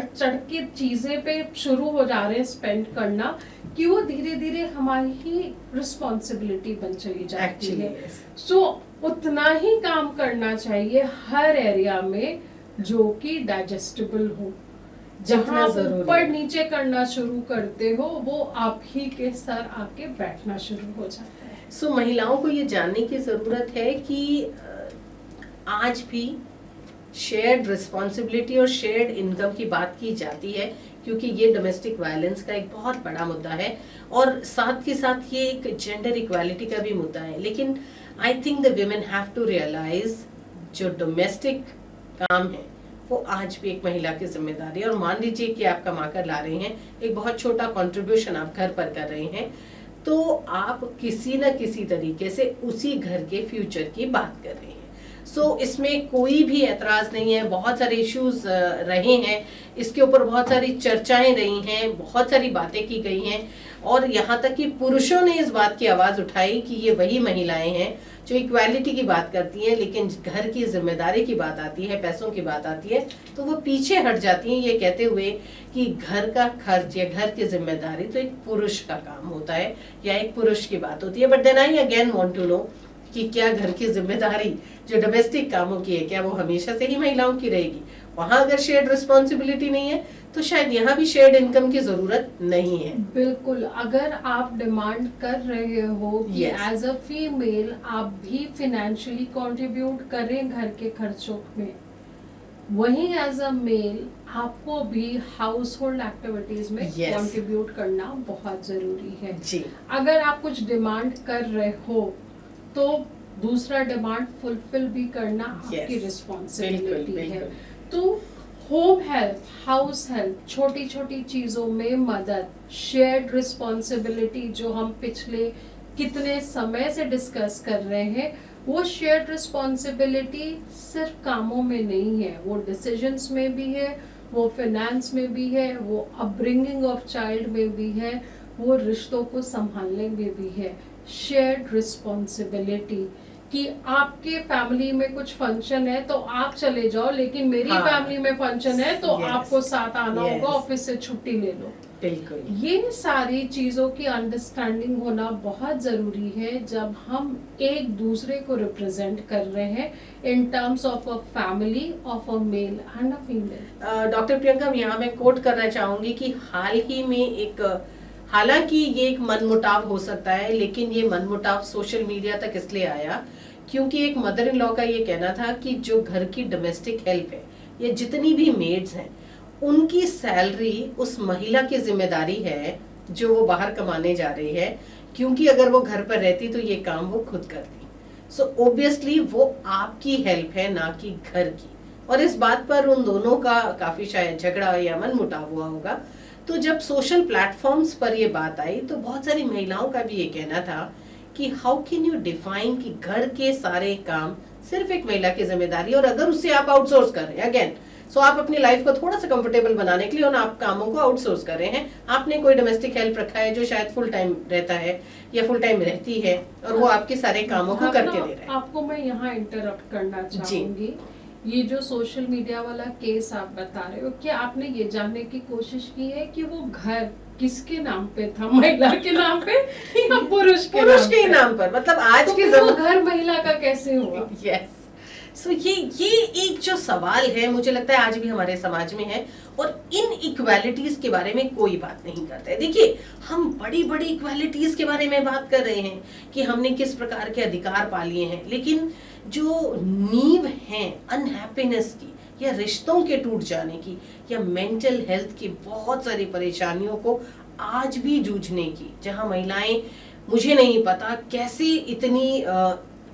चढ़ के चीजें पे शुरू हो जा रहे हैं स्पेंड करना, कि वो धीरे धीरे हमारी ही रिस्पॉन्सिबिलिटी बन चली जाती Actually, है। yes. सो उतना ही काम करना चाहिए हर एरिया में जो कि डाइजेस्टेबल हो। जितना जहाँ आप जरूरी ऊपर है। नीचे करना शुरू करते हो, वो आप ही के सर आके बैठना शुरू हो जाता है। सो महिलाओं को ये जानने की जरूरत है कि आज भी शेयर्ड रिस्पॉन्सिबिलिटी और शेयर्ड इनकम की बात की जाती है, क्योंकि ये डोमेस्टिक वायलेंस का एक बहुत बड़ा मुद्दा है और साथ के साथ ये एक जेंडर इक्वालिटी का भी मुद्दा है। लेकिन I think the women have to realize जो डोमेस्टिक काम है वो आज भी एक महिला की जिम्मेदारी है। और मान लीजिए कि आप कमा कर ला रहे हैं, एक बहुत छोटा कंट्रीब्यूशन आप घर पर कर रहे हैं, तो आप किसी न किसी तरीके से उसी घर के फ्यूचर की बात कर रहे हैं। सो इसमें कोई भी एतराज नहीं है। बहुत सारे इश्यूज रहे हैं, इसके ऊपर बहुत सारी चर्चाएं रही हैं, बहुत सारी बातें की गई हैं, और यहाँ तक कि पुरुषों ने इस बात की आवाज उठाई कि ये वही महिलाएं हैं जो इक्वालिटी की बात करती हैं, लेकिन घर की जिम्मेदारी की बात आती है, पैसों की बात आती है, तो वो पीछे हट जाती हैं, ये कहते हुए कि घर का खर्च या घर की जिम्मेदारी तो एक पुरुष का काम होता है या एक पुरुष की बात होती है। But then I again want to know कि क्या घर की जिम्मेदारी जो डोमेस्टिक कामों की है, क्या वो हमेशा से ही महिलाओं की रहेगी? वहां अगर शेयर्ड रिस्पॉन्सिबिलिटी नहीं है तो शायद यहाँ भी शेयर्ड इनकम की जरूरत नहीं है। बिल्कुल, अगर आप डिमांड कर रहे हो कि एज अ फीमेल आप भी फिनेंशियली कंट्रीब्यूट करें घर के खर्चों में, वहीं एज अ मेल आपको भी हाउस होल्ड एक्टिविटीज में कंट्रीब्यूट करना बहुत जरूरी है जी। अगर आप कुछ डिमांड कर रहे हो तो दूसरा डिमांड फुलफिल भी करना आपकी रिस्पॉन्सिबिलिटी है। तो होम हेल्प, हाउस हेल्प, छोटी छोटी चीजों में मदद, शेयर्ड रिस्पॉन्सिबिलिटी जो हम पिछले कितने समय से डिस्कस कर रहे हैं, वो शेयर्ड रिस्पॉन्सिबिलिटी सिर्फ कामों में नहीं है, वो डिसीजंस में भी है, वो फाइनेंस में भी है, वो अपब्रिंगिंग ऑफ चाइल्ड में भी है, वो रिश्तों को संभालने में भी है। शेयर्ड रिस्पॉन्सिबिलिटी कि आपके फैमिली में कुछ फंक्शन है तो आप चले जाओ, लेकिन मेरी फैमिली में फंक्शन है तो आपको साथ आना होगा, ऑफिस से छुट्टी ले लो। बिल्कुल, ये सारी चीजों की अंडरस्टैंडिंग होना बहुत जरूरी है जब हम एक दूसरे को रिप्रेजेंट कर रहे हैं इन terms of a family of a male and a female. Doctor Priyanka, यहाँ मैं कोट करना चाहूंगी कि हाल ही में हालांकि ये एक मनमुटाव हो सकता है, लेकिन ये मनमुटाव सोशल मीडिया तक इसलिए आया क्योंकि एक मदर इन लॉ का ये कहना था कि जो घर की डोमेस्टिक हेल्प है या जितनी भी मेड्स हैं, उनकी सैलरी उस महिला की जिम्मेदारी है जो वो बाहर कमाने जा रही है, क्योंकि अगर वो घर पर रहती तो ये काम वो खुद करती। सो ऑब्वियसली वो आपकी हेल्प है, ना कि घर की। और इस बात पर उन दोनों का काफी शायद झगड़ा या मनमुटाव हुआ होगा। तो जब सोशल प्लेटफॉर्म्स पर ये बात आई तो बहुत सारी महिलाओं का भी ये कहना था कि हाउ कैन यू डिफाइन कि घर के सारे काम सिर्फ एक महिला की जिम्मेदारी, और अगर उससे आप आउटसोर्स कर रहे हैं, अगेन सो आप अपनी लाइफ को थोड़ा सा कंफर्टेबल बनाने के लिए उन आप कामों को आउटसोर्स कर रहे हैं। आपने कोई डोमेस्टिक हेल्प रखा है जो शायद फुल टाइम रहता है या फुल टाइम रहती है, और वो आपके सारे कामों को करके दे रहे हैं। आपको मैं यहाँ इंटरप्ट करना चाहूंगी। ये जो सोशल मीडिया वाला केस आप बता रहे हो, क्या आपने ये जानने की कोशिश की है कि वो घर किसके नाम पे था, महिला के नाम पे या पुरुष के नाम पर? मतलब आज तो के घर महिला का कैसे हुआ? यस। सो ये एक जो सवाल है, मुझे लगता है आज भी हमारे समाज में है, और इन इक्वालिटीज के बारे में कोई बात नहीं करता है। देखिए, हम बड़ी बड़ी इक्वालिटीज के बारे में बात कर रहे हैं कि हमने किस प्रकार के अधिकार पा लिए हैं, लेकिन जो नींव है अनहैप्पीनेस की या रिश्तों के टूट जाने की या मेंटल हेल्थ की बहुत सारी परेशानियों को आज भी जूझने की, जहां महिलाएं, मुझे नहीं पता कैसे इतनी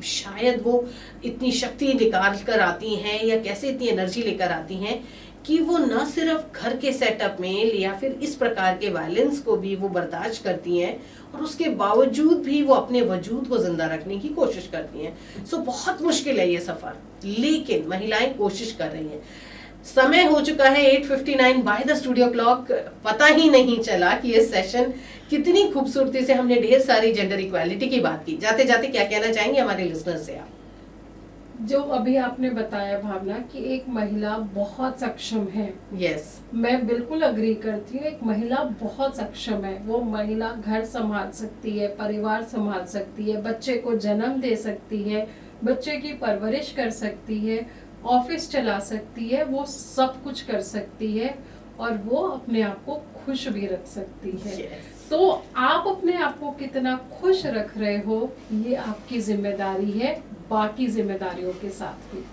शायद वो इतनी शक्ति निकाल कर आती हैं या कैसे इतनी एनर्जी लेकर आती हैं कि वो न सिर्फ घर के सेटअप में या फिर इस प्रकार के वायलेंस को भी वो बर्दाश्त करती हैं, और उसके बावजूद भी वो अपने वजूद को जिंदा रखने की कोशिश करती हैं। सो बहुत मुश्किल है ये सफर, लेकिन महिलाएं कोशिश कर रही हैं। समय हो चुका है 8:59 बाय द स्टूडियो क्लॉक। पता ही नहीं चला कि ये सेशन कितनी खूबसूरती से हमने ढेर सारी जेंडर इक्वालिटी की बात की। जाते जाते क्या कहना चाहेंगे हमारे लिसनर से आप? जो अभी आपने बताया भावना कि एक महिला बहुत सक्षम है, यस, मैं बिल्कुल अग्री करती हूँ। एक महिला बहुत सक्षम है, वो महिला घर संभाल सकती है, परिवार संभाल सकती है, बच्चे को जन्म दे सकती है, बच्चे की परवरिश कर सकती है, ऑफिस चला सकती है, वो सब कुछ कर सकती है और वो अपने आप को खुश भी रख सकती है। yes. तो आप अपने आप को कितना खुश रख रहे हो, ये आपकी जिम्मेदारी है, बाकी जिम्मेदारियों के साथ भी।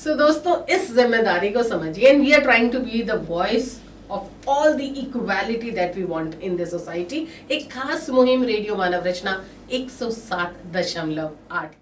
सो दोस्तों, इस जिम्मेदारी को समझिए and we are trying to be the voice of all the equality that we want in this society. एक खास मुहिम रेडियो मानव रचना 107.8